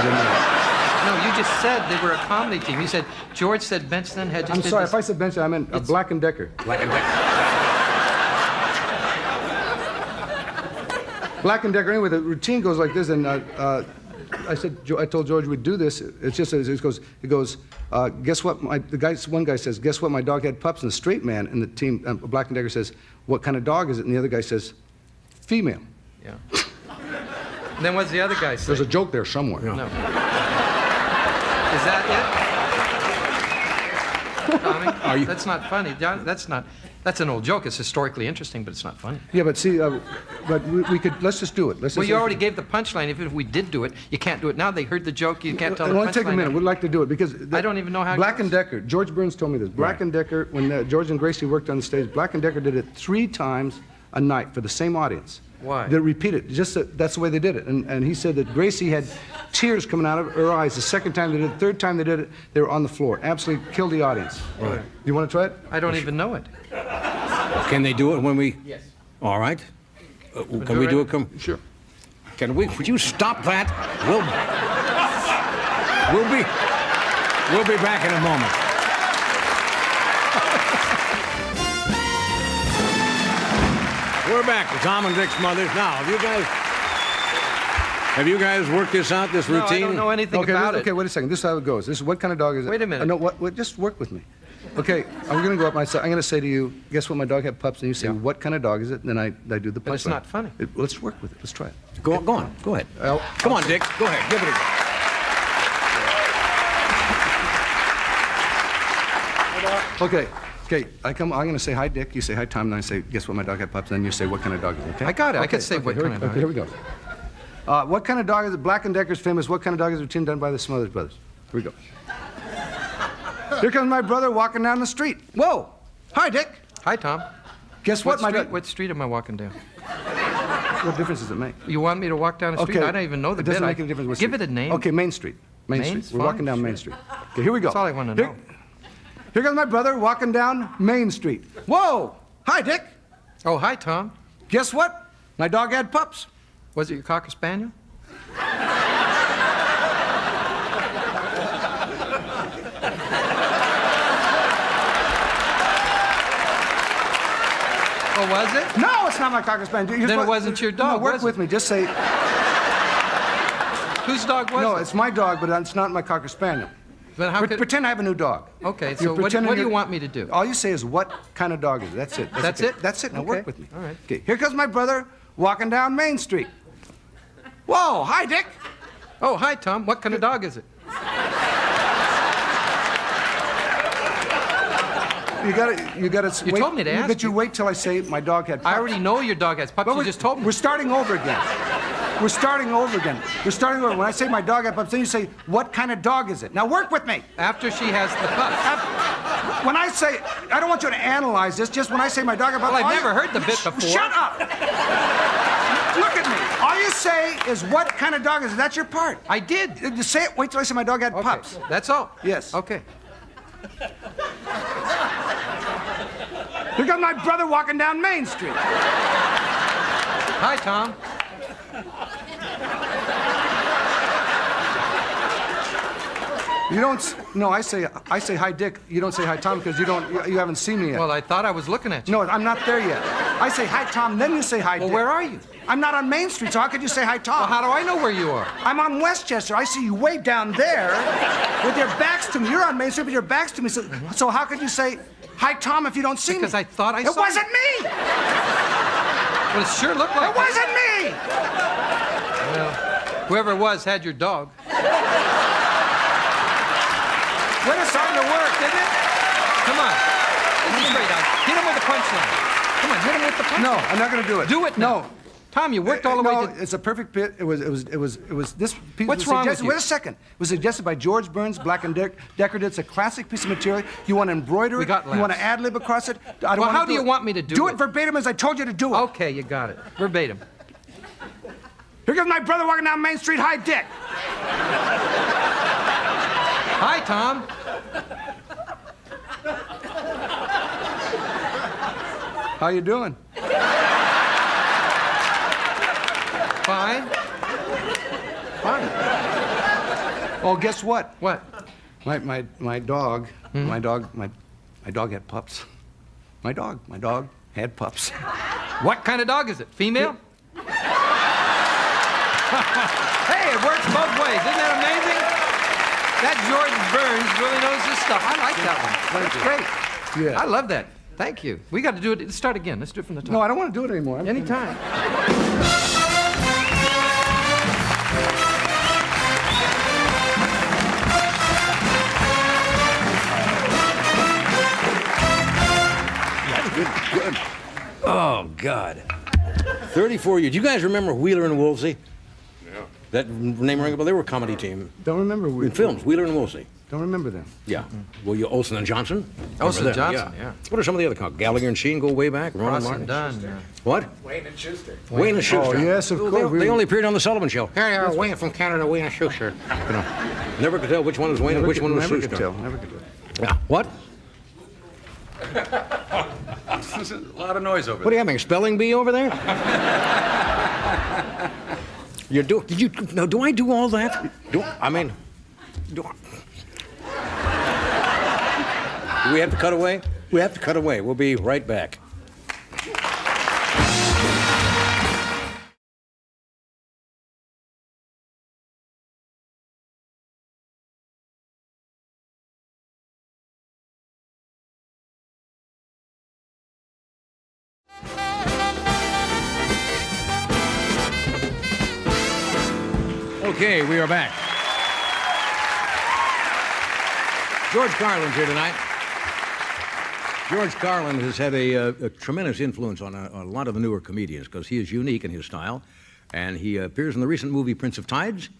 [SPEAKER 3] No, you just said they were a comedy team. You said, George said Benson and Hedges.
[SPEAKER 12] I'm sorry, if I said Benson, I meant Black and Decker.
[SPEAKER 11] Black and Decker.
[SPEAKER 12] Black and Decker. Anyway, the routine goes like this, and I told George we'd do this. It's just it goes. Guess what? One guy says, guess what? My dog had pups, and the straight man in the team, Black and Decker, says, what kind of dog is it? And the other guy says, female.
[SPEAKER 3] Yeah. And then what's the other guy say?
[SPEAKER 12] There's a joke there somewhere.
[SPEAKER 3] No. Is that it? Tommy? That's not funny. John, that's an old joke. It's historically interesting, but it's not funny.
[SPEAKER 12] Yeah, but see, but we could, let's just do it.
[SPEAKER 3] Well, you already gave the punchline. Even if we did do it, you can't do it now. They heard the joke. You can't tell the punchline.
[SPEAKER 12] It won't take a minute. We'd like to do it because
[SPEAKER 3] I don't even know how.
[SPEAKER 12] Black and Decker. George Burns told me this. Black and Decker, when George and Gracie worked on the stage, Black and Decker did it 3 times a night for the same audience.
[SPEAKER 3] Why?
[SPEAKER 12] They repeated. That's the way they did it. And he said that Gracie had tears coming out of her eyes the second time they did it. The third time they did it, they were on the floor. Absolutely killed the audience.
[SPEAKER 3] Right.
[SPEAKER 12] You want to try it?
[SPEAKER 3] I don't even know it.
[SPEAKER 11] Can they do it when we?
[SPEAKER 3] Yes.
[SPEAKER 11] All right. Can we do it?
[SPEAKER 12] Sure.
[SPEAKER 11] Can we? Would you stop that? We'll be back in a moment. We're back to Tom and Dick's Mothers. Now, have you guys worked this out, this routine?
[SPEAKER 3] No, I don't know anything about it.
[SPEAKER 12] Okay, wait a second. This is how it goes. This is what kind of dog is it?
[SPEAKER 3] Wait a minute.
[SPEAKER 12] No, what? Just work with me. Okay, I'm going to go up myself. I'm going to say to you, guess what? My dog had pups. And you say, what kind of dog is it? And then I do the punchline.
[SPEAKER 3] But it's not funny.
[SPEAKER 12] Let's work with it. Let's try it.
[SPEAKER 11] Go on. Go ahead. Come on, Dick. Go ahead. Give it a go.
[SPEAKER 12] Okay. I'm going to say hi, Dick. You say hi, Tom. And I say, guess what? My dog had pups. And then you say, what kind of dog is it? Okay.
[SPEAKER 3] I got it. I could say what kind of dog.
[SPEAKER 12] Okay, here we go. What kind of dog is it? Black & Decker's famous. What kind of dog is a routine done by the Smothers Brothers? Here we go. Here comes my brother walking down the street. Whoa! Hi, Dick.
[SPEAKER 3] Hi, Tom.
[SPEAKER 12] Guess what?
[SPEAKER 3] What street am I walking down?
[SPEAKER 12] What difference does it make?
[SPEAKER 3] You want me to walk down a street?
[SPEAKER 12] Okay.
[SPEAKER 3] I don't even know the
[SPEAKER 12] It doesn't
[SPEAKER 3] bit.
[SPEAKER 12] make any difference.
[SPEAKER 3] Give it a name.
[SPEAKER 12] Okay, Main Street. Main
[SPEAKER 3] Main's
[SPEAKER 12] Street. We're
[SPEAKER 3] fine,
[SPEAKER 12] walking down Main
[SPEAKER 3] sure.
[SPEAKER 12] Street. Okay, here we go.
[SPEAKER 3] That's all I want to know.
[SPEAKER 12] Here comes my brother walking down Main Street. Whoa! Hi, Dick.
[SPEAKER 3] Oh, hi, Tom.
[SPEAKER 12] Guess what? My dog had pups.
[SPEAKER 3] Was it your Cocker Spaniel? Oh, was it?
[SPEAKER 12] No, it's not my Cocker Spaniel.
[SPEAKER 3] Then it wasn't your dog,
[SPEAKER 12] No, work
[SPEAKER 3] was
[SPEAKER 12] with me. Just say.
[SPEAKER 3] Whose dog was it?
[SPEAKER 12] No, it's my dog, but it's not my Cocker Spaniel.
[SPEAKER 3] Then how could...
[SPEAKER 12] Pretend I have a new dog.
[SPEAKER 3] Okay,
[SPEAKER 12] You're
[SPEAKER 3] so what do
[SPEAKER 12] pretending
[SPEAKER 3] you
[SPEAKER 12] you're-
[SPEAKER 3] want me to do?
[SPEAKER 12] All you say is, what kind of dog is it? That's it.
[SPEAKER 3] That's
[SPEAKER 12] okay.
[SPEAKER 3] it?
[SPEAKER 12] That's it. Now
[SPEAKER 3] Okay.
[SPEAKER 12] work with me.
[SPEAKER 3] All right.
[SPEAKER 12] Okay, here comes my brother walking down Main Street. Whoa, hi, Dick.
[SPEAKER 3] Oh, hi, Tom. What kind of dog is it?
[SPEAKER 12] You gotta.
[SPEAKER 3] You
[SPEAKER 12] wait,
[SPEAKER 3] told me to ask
[SPEAKER 12] But you
[SPEAKER 3] you.
[SPEAKER 12] wait till I say my dog had pups.
[SPEAKER 3] I already know your dog has pups.
[SPEAKER 12] But
[SPEAKER 3] You just told me.
[SPEAKER 12] We're starting over again. We're starting over again. We're starting over. When I say my dog had pups, then you say, what kind of dog is it? Now work with me.
[SPEAKER 3] After she has the pups.
[SPEAKER 12] When I say, I don't want you to analyze this, just when I say my dog had pups.
[SPEAKER 3] Well, I've
[SPEAKER 12] all
[SPEAKER 3] never
[SPEAKER 12] you-
[SPEAKER 3] heard the bit before.
[SPEAKER 12] Shut up. Look at me. All you say is, what kind of dog is it? That's your part.
[SPEAKER 3] I did.
[SPEAKER 12] Just say it. Wait till I say my dog had
[SPEAKER 3] Okay.
[SPEAKER 12] pups.
[SPEAKER 3] That's all.
[SPEAKER 12] Yes.
[SPEAKER 3] Okay.
[SPEAKER 12] Here comes my brother walking down Main Street.
[SPEAKER 3] Hi, Tom.
[SPEAKER 12] You don't. No, I say hi, Dick. You don't say hi, Tom, because you haven't seen me yet.
[SPEAKER 3] Well, I thought I was looking at you.
[SPEAKER 12] No, I'm not there yet. I say hi, Tom, then you say hi,
[SPEAKER 3] Well,
[SPEAKER 12] Dick.
[SPEAKER 3] where are you?
[SPEAKER 12] I'm not on Main Street, so how could you say hi, Tom?
[SPEAKER 3] Well, how do I know where you are?
[SPEAKER 12] I'm on Westchester. I see you way down there with your backs to me. You're on Main Street with your backs to me. So how could you say hi, Tom, if you don't see
[SPEAKER 3] Because
[SPEAKER 12] me?
[SPEAKER 3] I thought I
[SPEAKER 12] It
[SPEAKER 3] saw
[SPEAKER 12] wasn't me!
[SPEAKER 3] Well, it sure looked like
[SPEAKER 12] It wasn't me!
[SPEAKER 3] Well, whoever it was had your dog.
[SPEAKER 12] When it's starting to work,
[SPEAKER 3] Did it? Come on. This is straight out. Hit him with the punchline. Come on, hit him with the punchline.
[SPEAKER 12] No, I'm not going to do it.
[SPEAKER 3] Do it now.
[SPEAKER 12] No.
[SPEAKER 3] Tom, you worked all the
[SPEAKER 12] No,
[SPEAKER 3] way to...
[SPEAKER 12] it's a perfect bit. It was this piece
[SPEAKER 3] What's
[SPEAKER 12] was
[SPEAKER 3] wrong with
[SPEAKER 12] suggested.
[SPEAKER 3] you?
[SPEAKER 12] Wait a second. It was suggested by George Burns, Black & Decker. It's a classic piece of material. You want to embroider
[SPEAKER 3] We
[SPEAKER 12] it?
[SPEAKER 3] got
[SPEAKER 12] You want to
[SPEAKER 3] laughs.
[SPEAKER 12] ad-lib across it? I don't
[SPEAKER 3] Well,
[SPEAKER 12] want to
[SPEAKER 3] how do you want me to do
[SPEAKER 12] Do
[SPEAKER 3] it?
[SPEAKER 12] it verbatim as I told you to do it.
[SPEAKER 3] Okay, you got it. Verbatim.
[SPEAKER 12] Here comes my brother walking down Main Street. Hi, Dick.
[SPEAKER 3] Hi, Tom.
[SPEAKER 12] How you doing?
[SPEAKER 3] Fine. Fine.
[SPEAKER 12] Oh, guess what?
[SPEAKER 3] What?
[SPEAKER 12] My dog.
[SPEAKER 3] Hmm?
[SPEAKER 12] My dog had pups. My dog had pups.
[SPEAKER 3] What kind of dog is it? Female? Hey, it works both ways. Isn't that amazing? That George Burns really knows his stuff. I like that one. That's great.
[SPEAKER 12] Yeah.
[SPEAKER 3] I love that. Thank you. We got to do it. Let's start again. Let's do it from the top.
[SPEAKER 12] No, I don't want to do it anymore.
[SPEAKER 3] Anytime.
[SPEAKER 11] Good. Oh, God. 34 years. Do you guys remember Wheeler and Woolsey?
[SPEAKER 2] Yeah.
[SPEAKER 11] That name rang a bell. They were a comedy team.
[SPEAKER 12] Don't remember.
[SPEAKER 11] In films, Wheeler and Woolsey.
[SPEAKER 12] Don't remember them.
[SPEAKER 11] Yeah. Well, you Olson and Johnson?
[SPEAKER 3] Olson
[SPEAKER 11] Remember them,
[SPEAKER 3] Johnson, yeah.
[SPEAKER 11] What are some of the other cars? Gallagher and Sheen go way back? Ron
[SPEAKER 3] Ross
[SPEAKER 11] and
[SPEAKER 3] and
[SPEAKER 11] Martin?
[SPEAKER 3] Dunn.
[SPEAKER 11] What?
[SPEAKER 6] Wayne and Schuster.
[SPEAKER 11] Wayne and Schuster.
[SPEAKER 12] Oh, yes, of course.
[SPEAKER 11] They only appeared on the Sullivan Show. Here they are, Wayne from Canada, Wayne and Schuster. You know, never could tell which one was Wayne and which one was
[SPEAKER 12] Never
[SPEAKER 11] Schuster.
[SPEAKER 12] could tell. Never could tell.
[SPEAKER 11] Yeah. What?
[SPEAKER 9] There's a lot of noise over
[SPEAKER 11] What are you having, a spelling bee over there? You do? Did you? No. Do I do all that? Do we have to cut away? We have to cut away. We'll be right back. Okay, we are back. George Carlin's here tonight. George Carlin has had a tremendous influence on a lot of the newer comedians because he is unique in his style. And he appears in the recent movie Prince of Tides.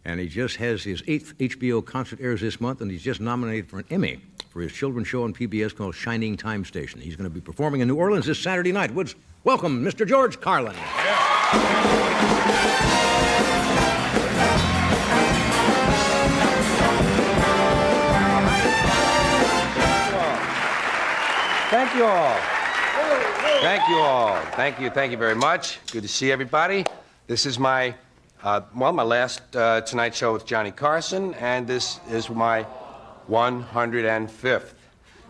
[SPEAKER 11] And he just has his 8th HBO concert airs this month, and he's just nominated for an Emmy for his children's show on PBS called Shining Time Station. He's going to be performing in New Orleans this Saturday night. Welcome, Mr. George Carlin.
[SPEAKER 13] Thank you all. Thank you all. Thank you very much. Good to see everybody. This is my last Tonight Show with Johnny Carson, and this is my 105th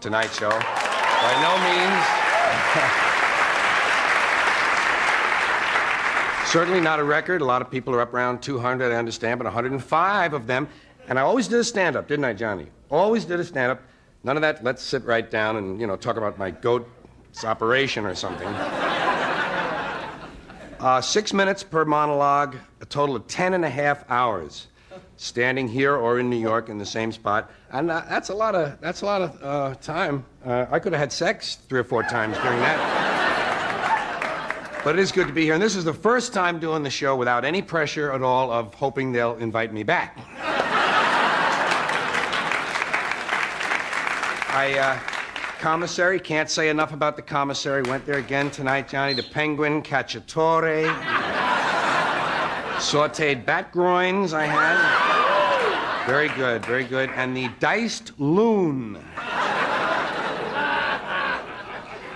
[SPEAKER 13] Tonight Show. By no means, certainly not a record. A lot of people are up around 200, I understand, but 105 of them. And I always did a stand-up, didn't I, Johnny? Always did a stand-up. None of that, let's sit right down and, talk about my goat's operation or something. 6 minutes per monologue, a total of 10.5 hours, standing here or in New York in the same spot. And that's a lot of time. I could have had sex 3 or 4 times during that. But it is good to be here. And this is the first time doing the show without any pressure at all of hoping they'll invite me back. Commissary, can't say enough about the commissary. Went there again tonight, Johnny. The penguin, cacciatore. Sauteed bat groins I had. Very good, very good. And the diced loon.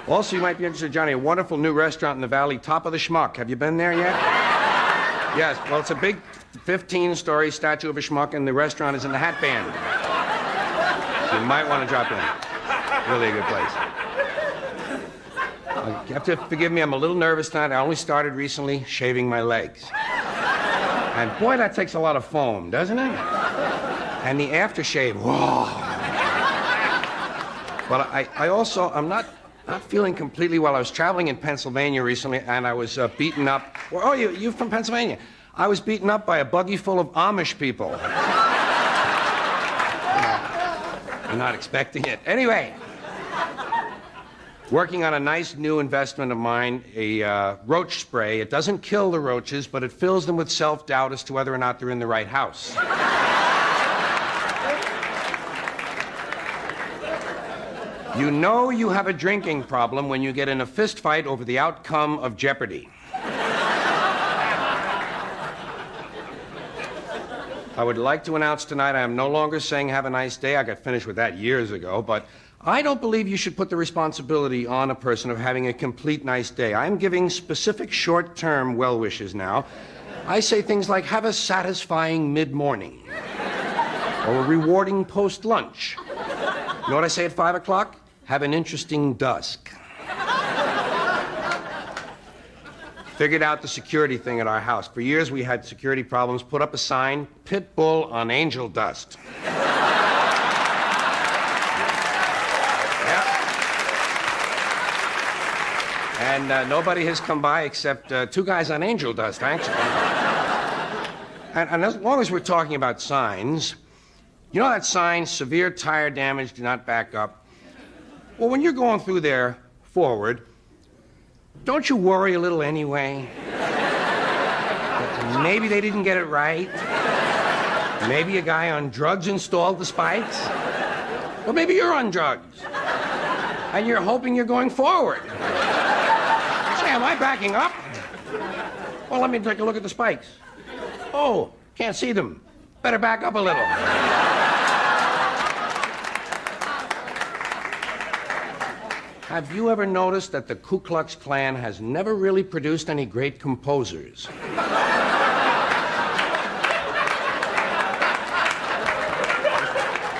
[SPEAKER 13] Also, you might be interested, Johnny, a wonderful new restaurant in the valley, Top of the Schmuck. Have you been there yet? Yes, well, it's a big 15-story statue of a schmuck, and the restaurant is in the Hat Band. You might want to drop in. Really a good place. You have to forgive me, I'm a little nervous tonight. I only started recently shaving my legs. And boy, that takes a lot of foam, doesn't it? And the aftershave, whoa. Well, I'm not feeling completely well. I was traveling in Pennsylvania recently, and I was beaten up. Oh, you're from Pennsylvania? I was beaten up by a buggy full of Amish people. I'm not expecting it. Anyway, working on a nice new investment of mine, a roach spray. It doesn't kill the roaches, but it fills them with self-doubt as to whether or not they're in the right house. You know you have a drinking problem when you get in a fist fight over the outcome of Jeopardy. I would like to announce tonight I am no longer saying have a nice day. I got finished with that years ago, but I don't believe you should put the responsibility on a person of having a complete nice day. I'm giving specific short-term well wishes now. I say things like have a satisfying mid-morning or a rewarding post-lunch. You know what I say at 5 o'clock? Have an interesting dusk. Figured out the security thing at our house. For years we had security problems. Put up a sign, pit bull on angel dust. Yeah. And nobody has come by except 2 guys on angel dust, actually. And as long as we're talking about signs, you know that sign, severe tire damage, do not back up? Well, when you're going through there forward, don't you worry a little anyway? Maybe they didn't get it right. Maybe a guy on drugs installed the spikes. Or maybe you're on drugs. And you're hoping you're going forward. Say, am I backing up? Well, let me take a look at the spikes. Oh, can't see them. Better back up a little. Have you ever noticed that the Ku Klux Klan has never really produced any great composers?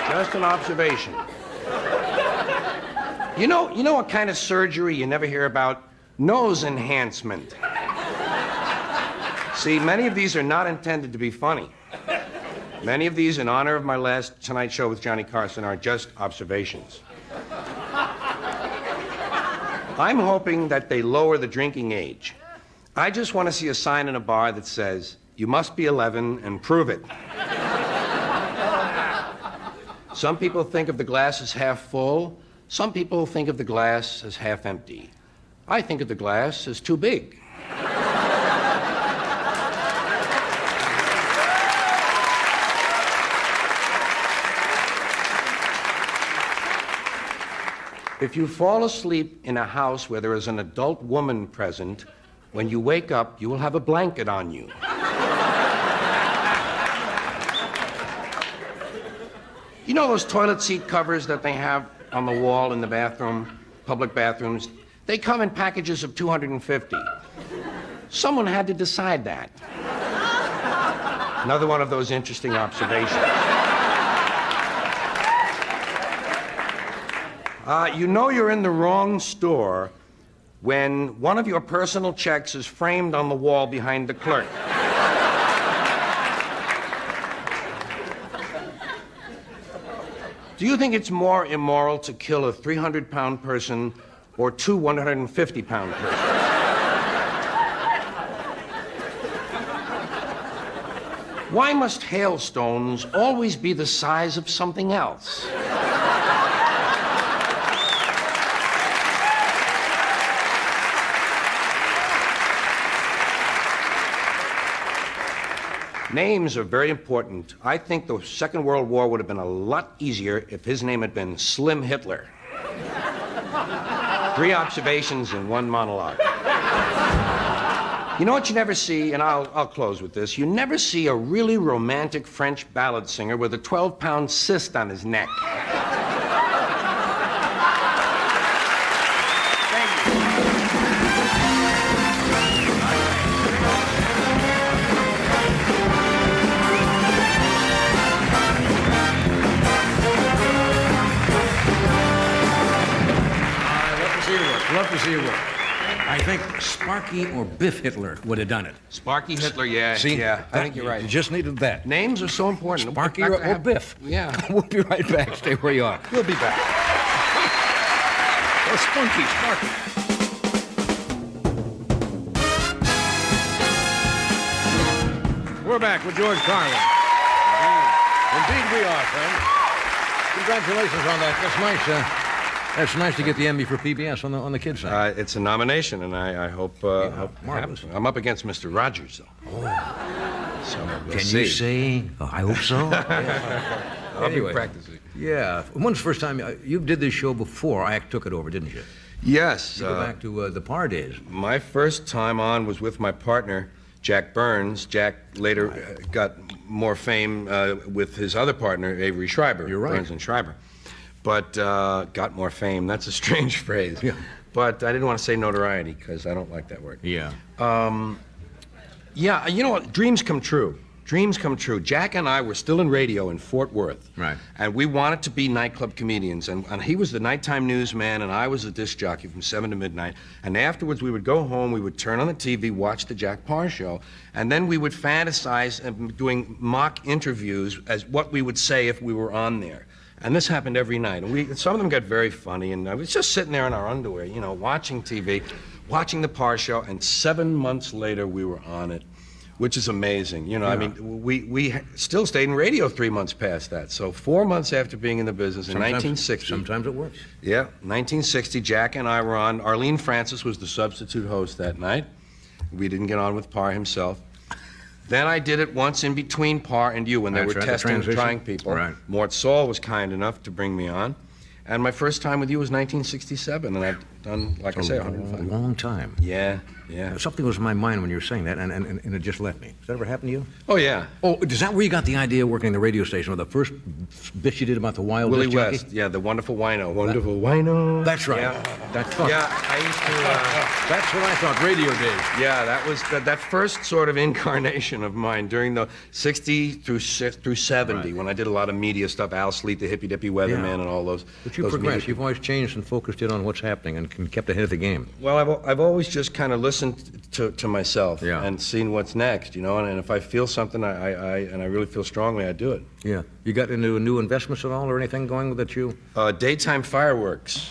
[SPEAKER 13] Just an observation. You know what kind of surgery you never hear about? Nose enhancement. See, many of these are not intended to be funny. Many of these, in honor of my last Tonight Show with Johnny Carson, are just observations. I'm hoping that they lower the drinking age. I just want to see a sign in a bar that says, "You must be 11 and prove it." Some people think of the glass as half full. Some people think of the glass as half empty. I think of the glass as too big. If you fall asleep in a house where there is an adult woman present, when you wake up, you will have a blanket on you. You know those toilet seat covers that they have on the wall in the bathroom, public bathrooms? They come in packages of 250. Someone had to decide that. Another one of those interesting observations. You know you're in the wrong store when one of your personal checks is framed on the wall behind the clerk. Do you think it's more immoral to kill a 300-pound person or two 150-pound persons? Why must hailstones always be the size of something else? Names are very important. I think the Second World War would have been a lot easier if his name had been Slim Hitler. 3 observations in 1 monologue. You know what you never see, and I'll close with this. You never see a really romantic French ballad singer with a 12-pound cyst on his neck.
[SPEAKER 11] Love to see you work. I think Sparky or Biff Hitler would have done it.
[SPEAKER 13] Sparky Hitler, yeah.
[SPEAKER 11] See?
[SPEAKER 13] Yeah, I think you're right.
[SPEAKER 11] You just needed that.
[SPEAKER 13] Names are so important.
[SPEAKER 11] Sparky or Biff.
[SPEAKER 13] Yeah.
[SPEAKER 11] We'll be right back. Stay where you are.
[SPEAKER 13] We'll be back.
[SPEAKER 11] Oh, Spunky, Sparky. We're back with George Carlin. Indeed we are, friends. Congratulations on that. That's nice. That's nice to get the Emmy for PBS on the kids' side.
[SPEAKER 13] It's a nomination, and I hope
[SPEAKER 11] marvelous.
[SPEAKER 13] I'm up against Mr. Rogers, though.
[SPEAKER 11] Oh.
[SPEAKER 13] So we'll
[SPEAKER 11] Can
[SPEAKER 13] see.
[SPEAKER 11] you say, I hope so?
[SPEAKER 13] I'll
[SPEAKER 11] Anyway.
[SPEAKER 13] be practicing.
[SPEAKER 11] Yeah. When's the first time you did this show before I took it over, didn't you?
[SPEAKER 13] Yes.
[SPEAKER 11] You go back to the Parr days.
[SPEAKER 13] My first time on was with my partner, Jack Burns. Jack later got more fame with his other partner, Avery Schreiber.
[SPEAKER 11] You're right.
[SPEAKER 13] Burns and Schreiber. But got more fame. That's a strange phrase.
[SPEAKER 11] Yeah.
[SPEAKER 13] But I didn't want to say notoriety because I don't like that word.
[SPEAKER 11] Yeah.
[SPEAKER 13] Yeah, you know what? Dreams come true. Dreams come true. Jack and I were still in radio in Fort Worth.
[SPEAKER 11] Right.
[SPEAKER 13] And we wanted to be nightclub comedians. And he was the nighttime newsman, and I was the disc jockey from 7 to midnight. And afterwards, we would go home, we would turn on the TV, watch the Jack Parr show, and then we would fantasize doing mock interviews as what we would say if we were on there. And this happened every night. And some of them got very funny, and I was just sitting there in our underwear, you know, watching TV, watching the Parr show, and 7 months later, we were on it, which is amazing. You know,
[SPEAKER 11] Yeah.
[SPEAKER 13] I mean, we still stayed in radio 3 months past that. So 4 months after being in the business in 1960.
[SPEAKER 11] Sometimes it works.
[SPEAKER 13] Yeah, 1960, Jack and I were on. Arlene Francis was the substitute host that night. We didn't get on with Parr himself. Then I did it once in between Parr and you when they
[SPEAKER 11] That's
[SPEAKER 13] were
[SPEAKER 11] right, the
[SPEAKER 13] testing,
[SPEAKER 11] transition.
[SPEAKER 13] trying people.
[SPEAKER 11] Right.
[SPEAKER 13] Mort Saul was kind enough to bring me on. And my first time with you was 1967, and I've done, like I say,
[SPEAKER 11] a
[SPEAKER 13] 105.
[SPEAKER 11] long time.
[SPEAKER 13] Yeah.
[SPEAKER 11] Something was in my mind when you were saying that, and it just left me. Has that ever happened to you?
[SPEAKER 13] Oh, yeah.
[SPEAKER 11] Oh, is that where you got the idea of working in the radio station, or the first bit you did about the wild
[SPEAKER 13] Willie
[SPEAKER 11] disc jockey?
[SPEAKER 13] West, yeah, the wonderful wino. Wonderful wino.
[SPEAKER 11] That's right.
[SPEAKER 13] Yeah.
[SPEAKER 11] That's fun.
[SPEAKER 13] Yeah, I used to...
[SPEAKER 11] That's what I thought, radio days.
[SPEAKER 13] Yeah, that was that first sort of incarnation of mine during the 60 through 70,
[SPEAKER 11] Right.
[SPEAKER 13] when I did a lot of media stuff, Al Sleet, the Hippy Dippy Weatherman, and all those.
[SPEAKER 11] But you
[SPEAKER 13] those
[SPEAKER 11] progressed.
[SPEAKER 13] media-
[SPEAKER 11] You've always changed and focused in on what's happening and kept ahead of the game.
[SPEAKER 13] Well, I've always just kind of listened to myself
[SPEAKER 11] Yeah.
[SPEAKER 13] and seen what's next, you know. And if I feel something, I really feel strongly, I do it.
[SPEAKER 11] Yeah. You got into new investments at all, or anything going that you?
[SPEAKER 13] Daytime fireworks.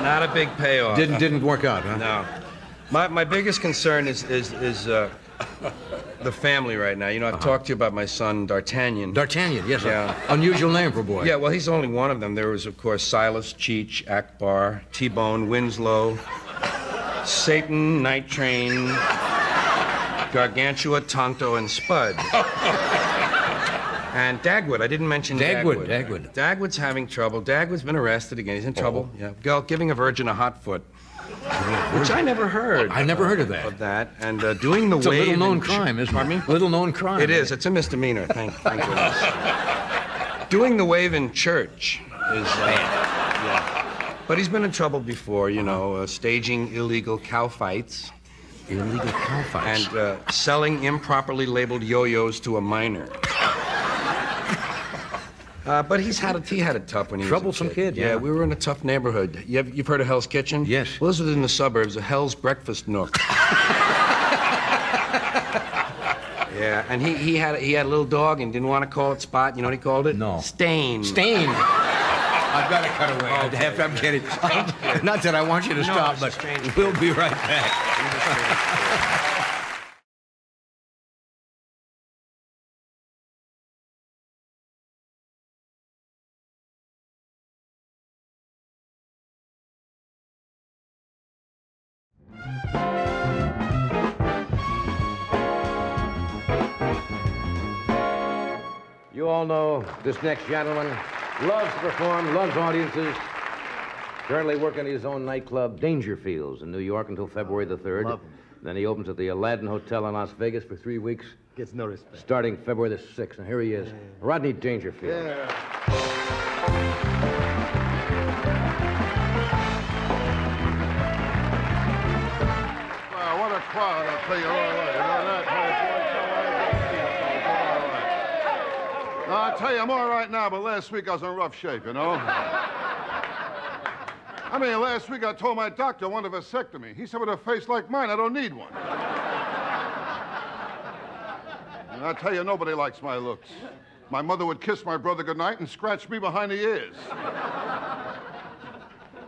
[SPEAKER 13] Not a big payoff.
[SPEAKER 11] Didn't work out, huh?
[SPEAKER 13] No. My biggest concern is the family right now. You know, I've talked to you about my son, D'Artagnan.
[SPEAKER 11] D'Artagnan, yes.
[SPEAKER 13] Yeah.
[SPEAKER 11] Unusual name for a boy.
[SPEAKER 13] Yeah, well, he's only one of them. There was, of course, Silas, Cheech, Akbar, T-Bone, Winslow, Satan, Night Train, Gargantua, Tonto, and Spud. And Dagwood, I didn't mention Dagwood. Dagwood's having trouble. Dagwood's been arrested again. He's in trouble. Yeah, giving a virgin a hot foot. Which I never heard.
[SPEAKER 11] I never heard of that.
[SPEAKER 13] And doing the
[SPEAKER 11] It's a
[SPEAKER 13] wave.
[SPEAKER 11] little-known crime, isn't it?
[SPEAKER 13] Pardon me?
[SPEAKER 11] Little-known crime.
[SPEAKER 13] It is. It's a misdemeanor. Thank goodness. Doing the wave in church is. Yeah. But he's been in trouble before, you know, staging illegal cow fights.
[SPEAKER 11] Illegal cow fights.
[SPEAKER 13] And selling improperly labeled yo-yos to a minor. But he had it tough when he
[SPEAKER 11] Troublesome
[SPEAKER 13] was a kid.
[SPEAKER 11] kid, yeah.
[SPEAKER 13] We were in a tough neighborhood. You've heard of Hell's Kitchen?
[SPEAKER 11] Yes.
[SPEAKER 13] Well, this was in the suburbs, a Hell's Breakfast Nook. Yeah, and he had a little dog and didn't want to call it Spot. You know what he called it?
[SPEAKER 11] No.
[SPEAKER 13] Stain.
[SPEAKER 11] Stain. I've got to cut away. I'm kidding. Not that I want you to stop, but we'll be right back. You all know this next gentleman loves to perform, loves audiences. Currently working his own nightclub, Dangerfields, in New York until February the 3rd.
[SPEAKER 14] Love him.
[SPEAKER 11] Then he opens at the Aladdin Hotel in Las Vegas for 3 weeks,
[SPEAKER 14] Gets no respect.
[SPEAKER 11] starting February the 6th. And here he is, Rodney Dangerfield.
[SPEAKER 15] Wow, what a crowd, I'll tell you all right. You know that, my boy? Now, I'll tell you, I'm all right now, but last week I was in rough shape, you know? I mean, last week I told my doctor I want a vasectomy. He said, with a face like mine, I don't need one. And I tell you, nobody likes my looks. My mother would kiss my brother goodnight and scratch me behind the ears.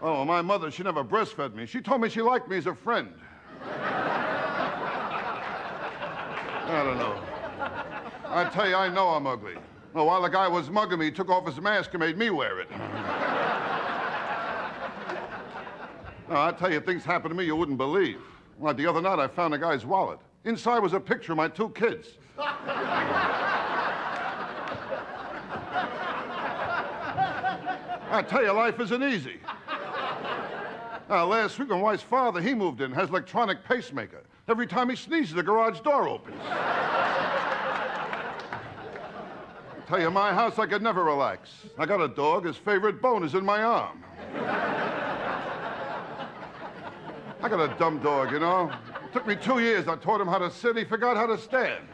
[SPEAKER 15] Oh, my mother, she never breastfed me. She told me she liked me as a friend. I don't know. I tell you, I know I'm ugly. Well, while the guy was mugging me, he took off his mask and made me wear it. No, I tell you, things happen to me you wouldn't believe. Like the other night, I found a guy's wallet. Inside was a picture of my 2 kids. I tell you, life isn't easy. Last week, my wife's father, he moved in, has electronic pacemaker. Every time he sneezes, the garage door opens. I tell you, my house, I could never relax. I got a dog, his favorite bone is in my arm. I got a dumb dog, you know. It took me 2 years. I taught him how to sit. He forgot how to stand.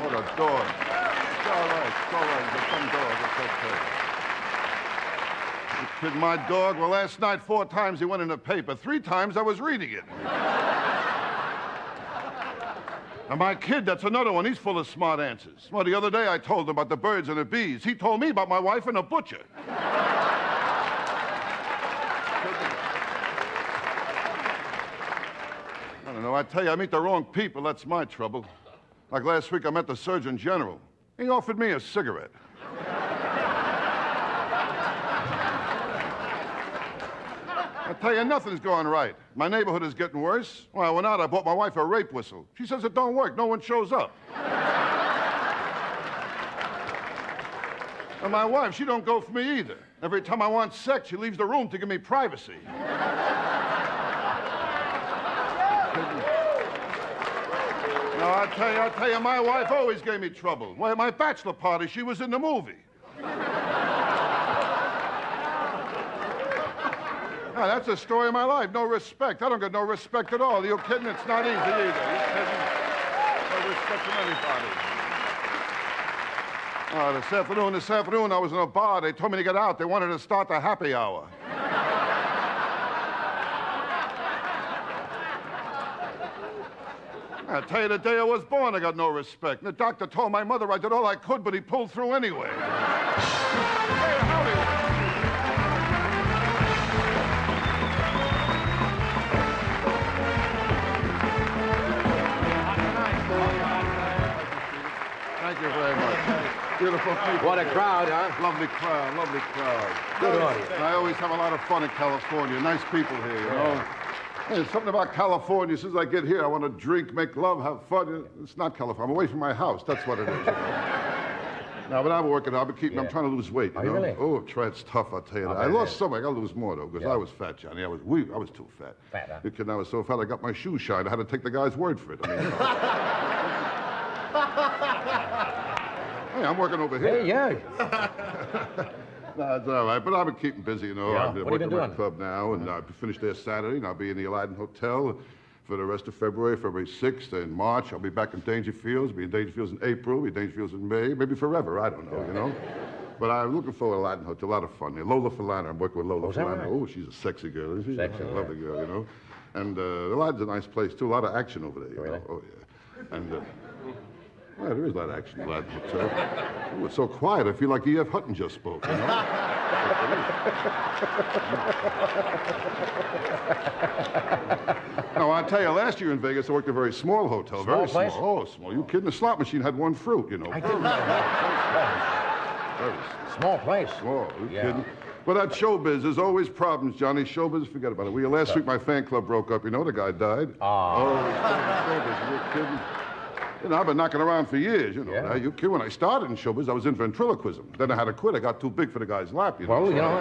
[SPEAKER 15] What a dog. It's all right. It's all right. He's a dumb dog. It's okay. You kid my dog? Well, last night, 4 times he went in the paper. 3 times I was reading it. And my kid, that's another one. He's full of smart answers. Well, the other day I told him about the birds and the bees. He told me about my wife and a butcher. I don't know. I tell you, I meet the wrong people. That's my trouble. Like last week, I met the Surgeon General. He offered me a cigarette. I tell you, nothing's going right. My neighborhood is getting worse. When I went out, I bought my wife a rape whistle. She says it don't work. No one shows up. And my wife, she don't go for me either. Every time I want sex, she leaves the room to give me privacy. No, I tell you, my wife always gave me trouble. Well, at my bachelor party, she was in the movie. Now, that's the story of my life. No respect. I don't get no respect at all. You kidding? It's not easy either. You kidding? No respect from anybody. This afternoon, I was in a bar. They told me to get out. They wanted to start the happy hour. I tell you, the day I was born, I got no respect. And the doctor told my mother I did all I could, but he pulled through anyway. Hey, howdy. Thank you very much. Beautiful people.
[SPEAKER 11] What a crowd, huh?
[SPEAKER 15] Lovely crowd, lovely crowd.
[SPEAKER 11] Good audience.
[SPEAKER 15] I always have a lot of fun in California. Nice people here, you know. Hey, there's something about California. As soon as I get here, I want to drink, make love, have fun. It's not California. I'm away from my house. That's what it is. You know? No, but I'm working. I'm trying to lose weight. You know?
[SPEAKER 11] Really?
[SPEAKER 15] Oh, it's tough. I'll tell you that. I lost some. I got to lose more though, because I was fat, Johnny. I was too fat.
[SPEAKER 11] Fat, huh?
[SPEAKER 15] You kidding? I was so fat. I got my shoes shined. I had to take the guy's word for it. I mean, you know. Hey, I'm working over here.
[SPEAKER 11] Hey, yeah.
[SPEAKER 15] No, it's all right, but I've been keeping busy, you know.
[SPEAKER 11] Yeah.
[SPEAKER 15] I'm
[SPEAKER 11] What have you
[SPEAKER 15] working
[SPEAKER 11] been
[SPEAKER 15] at the
[SPEAKER 11] doing?
[SPEAKER 15] club now, and I'll be finished there Saturday, and I'll be in the Aladdin Hotel for the rest of February 6th, and March. I'll be back in Dangerfields. Be in Dangerfields in April, be in Dangerfields in May, maybe forever, I don't know, you know. But I'm looking forward to Aladdin Hotel, a lot of fun. Lola Falana, I'm working with Lola
[SPEAKER 11] is that
[SPEAKER 15] Falana.
[SPEAKER 11] right?
[SPEAKER 15] Oh, she's a sexy girl, isn't she?
[SPEAKER 11] Sexy,
[SPEAKER 15] a lovely girl, you know. And Aladdin's a nice place, too. A lot of action over there, you
[SPEAKER 11] Really?
[SPEAKER 15] know. Oh, yeah. And, well, there is a lot of action in Aladdin Hotel. Oh, it's so quiet, I feel like E.F. Hutton just spoke, you know. No, I tell you, last year in Vegas, I worked at a very small hotel.
[SPEAKER 11] Small
[SPEAKER 15] Very
[SPEAKER 11] place?
[SPEAKER 15] small. Oh, small. You kidding? The slot machine had one fruit, you know.
[SPEAKER 11] I didn't know that.
[SPEAKER 15] Very
[SPEAKER 11] Small place.
[SPEAKER 15] small. You
[SPEAKER 11] Yeah.
[SPEAKER 15] kidding? But at showbiz, there's always problems, Johnny. Showbiz, forget about it. Last week, my fan club broke up. You know, the guy died. Oh, showbiz. You kidding? You know, I've been knocking around for years, you know.
[SPEAKER 11] Yeah.
[SPEAKER 15] Now, you kid, when I started in showbiz, I was in ventriloquism. Then I had to quit. I got too big for the guy's lap, you know.
[SPEAKER 11] Well, you know.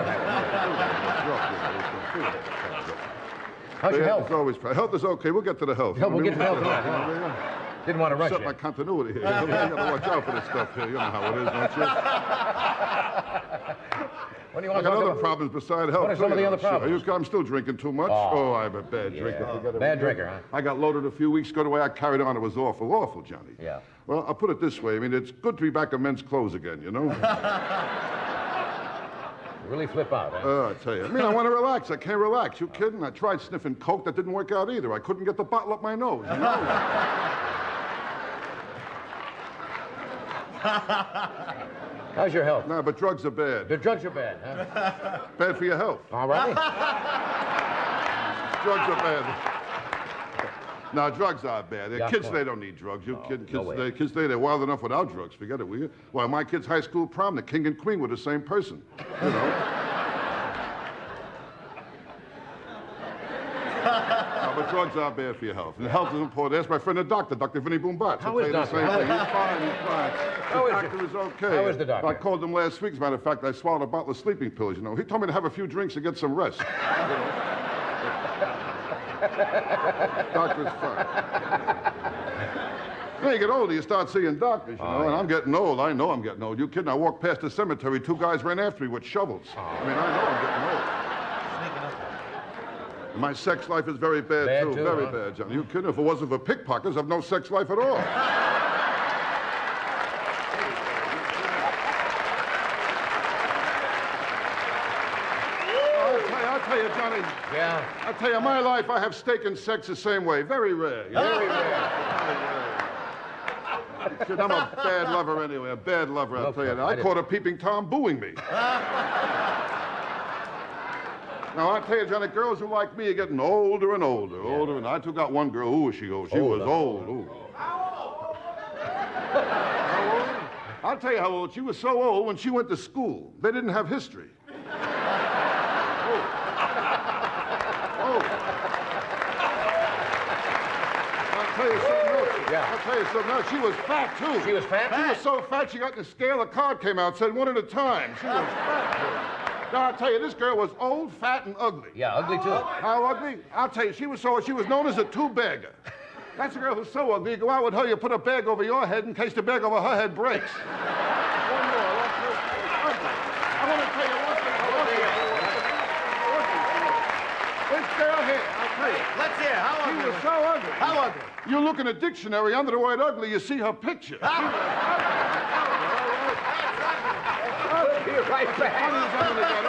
[SPEAKER 11] How's your health?
[SPEAKER 15] It's always, health is okay. We'll get to the health.
[SPEAKER 11] Yeah, we'll get to the health. Didn't want to rush
[SPEAKER 15] Set
[SPEAKER 11] you.
[SPEAKER 15] my continuity here. You got to watch out for this stuff here. You know how it is, don't you?
[SPEAKER 11] What do you
[SPEAKER 15] I
[SPEAKER 11] want
[SPEAKER 15] got
[SPEAKER 11] to talk
[SPEAKER 15] other
[SPEAKER 11] about?
[SPEAKER 15] problems besides health.
[SPEAKER 11] What are some of the
[SPEAKER 15] too,
[SPEAKER 11] other
[SPEAKER 15] you know.
[SPEAKER 11] problems?
[SPEAKER 15] I'm still drinking too much. Oh, I'm a bad drinker. Forget it.
[SPEAKER 11] Bad drinker, huh?
[SPEAKER 15] I got loaded a few weeks ago. The way I carried on, it was awful, Johnny.
[SPEAKER 11] Yeah.
[SPEAKER 15] Well, I'll put it this way. I mean, it's good to be back in men's clothes again, you know?
[SPEAKER 11] Really flip out, huh?
[SPEAKER 15] I tell you. I mean, I want to relax. I can't relax. You kidding? I tried sniffing coke. That didn't work out either. I couldn't get the bottle up my nose, you know?
[SPEAKER 11] How's your health?
[SPEAKER 15] No, but drugs are bad.
[SPEAKER 11] The drugs are bad, huh?
[SPEAKER 15] Bad for your health.
[SPEAKER 11] All right.
[SPEAKER 15] Drugs are bad. No, drugs are bad.
[SPEAKER 11] Yeah,
[SPEAKER 15] Kids
[SPEAKER 11] of
[SPEAKER 15] today don't need drugs. Kids
[SPEAKER 11] way.
[SPEAKER 15] today, they're wild enough without drugs. Forget it, will you? Why, my kid's high school prom, the king and queen were the same person. You know? No, but drugs are bad for your health. And health is important. Ask my friend the doctor, Dr. Vinny Boombatz.
[SPEAKER 11] How
[SPEAKER 15] He'll
[SPEAKER 11] is
[SPEAKER 15] tell you the
[SPEAKER 11] Doctor?
[SPEAKER 15] same thing. He's fine, he's fine.
[SPEAKER 11] How
[SPEAKER 15] The
[SPEAKER 11] is
[SPEAKER 15] doctor
[SPEAKER 11] it?
[SPEAKER 15] is okay.
[SPEAKER 11] How is the doctor?
[SPEAKER 15] I called him last week. As a matter of fact, I swallowed a bottle of sleeping pills, you know. He told me to have a few drinks and get some rest. You know? Doctor's fine. When you get older, you start seeing doctors, you know, and I'm getting old. I know I'm getting old. You kidding? I walked past the cemetery, 2 guys ran after me with shovels. I mean, I know I'm getting old. And my sex life is very bad, too. Very bad, Johnny. You kidding? If it wasn't for pickpockets, I've no sex life at all. I'll tell you, Johnny.
[SPEAKER 11] Yeah.
[SPEAKER 15] I'll tell you, my life, I have steak and sex the same way. Very rare. You know?
[SPEAKER 11] Very rare.
[SPEAKER 15] I'm a bad lover anyway, a bad lover, I'll tell you that. I caught a peeping Tom booing me. Now, I'll tell you, Johnny, girls who like me are getting older and older, older. And I took out one girl. Who was she old? She was old. Ooh. How old? I'll tell you how old. She was so old when she went to school. They didn't have history. tell you something else.
[SPEAKER 1] Yeah.
[SPEAKER 15] I'll tell you something else. She was fat, too.
[SPEAKER 1] She was fat?
[SPEAKER 15] She was so fat, she got in the scale, the card came out, said one at a time. She was fat, too. Now, I'll tell you, this girl was old, fat, and ugly.
[SPEAKER 1] Yeah, ugly, too.
[SPEAKER 15] How ugly? I'll tell you, she was known as a two-bagger. That's a girl who's so ugly, you go out with her, you put a bag over your head in case the bag over her head breaks. One more. I want to tell you one thing. This girl here, I'll tell you.
[SPEAKER 1] Let's hear. How
[SPEAKER 15] She was so ugly.
[SPEAKER 1] How ugly?
[SPEAKER 15] You look in a dictionary, under the word ugly, you see her picture.
[SPEAKER 1] You're right back.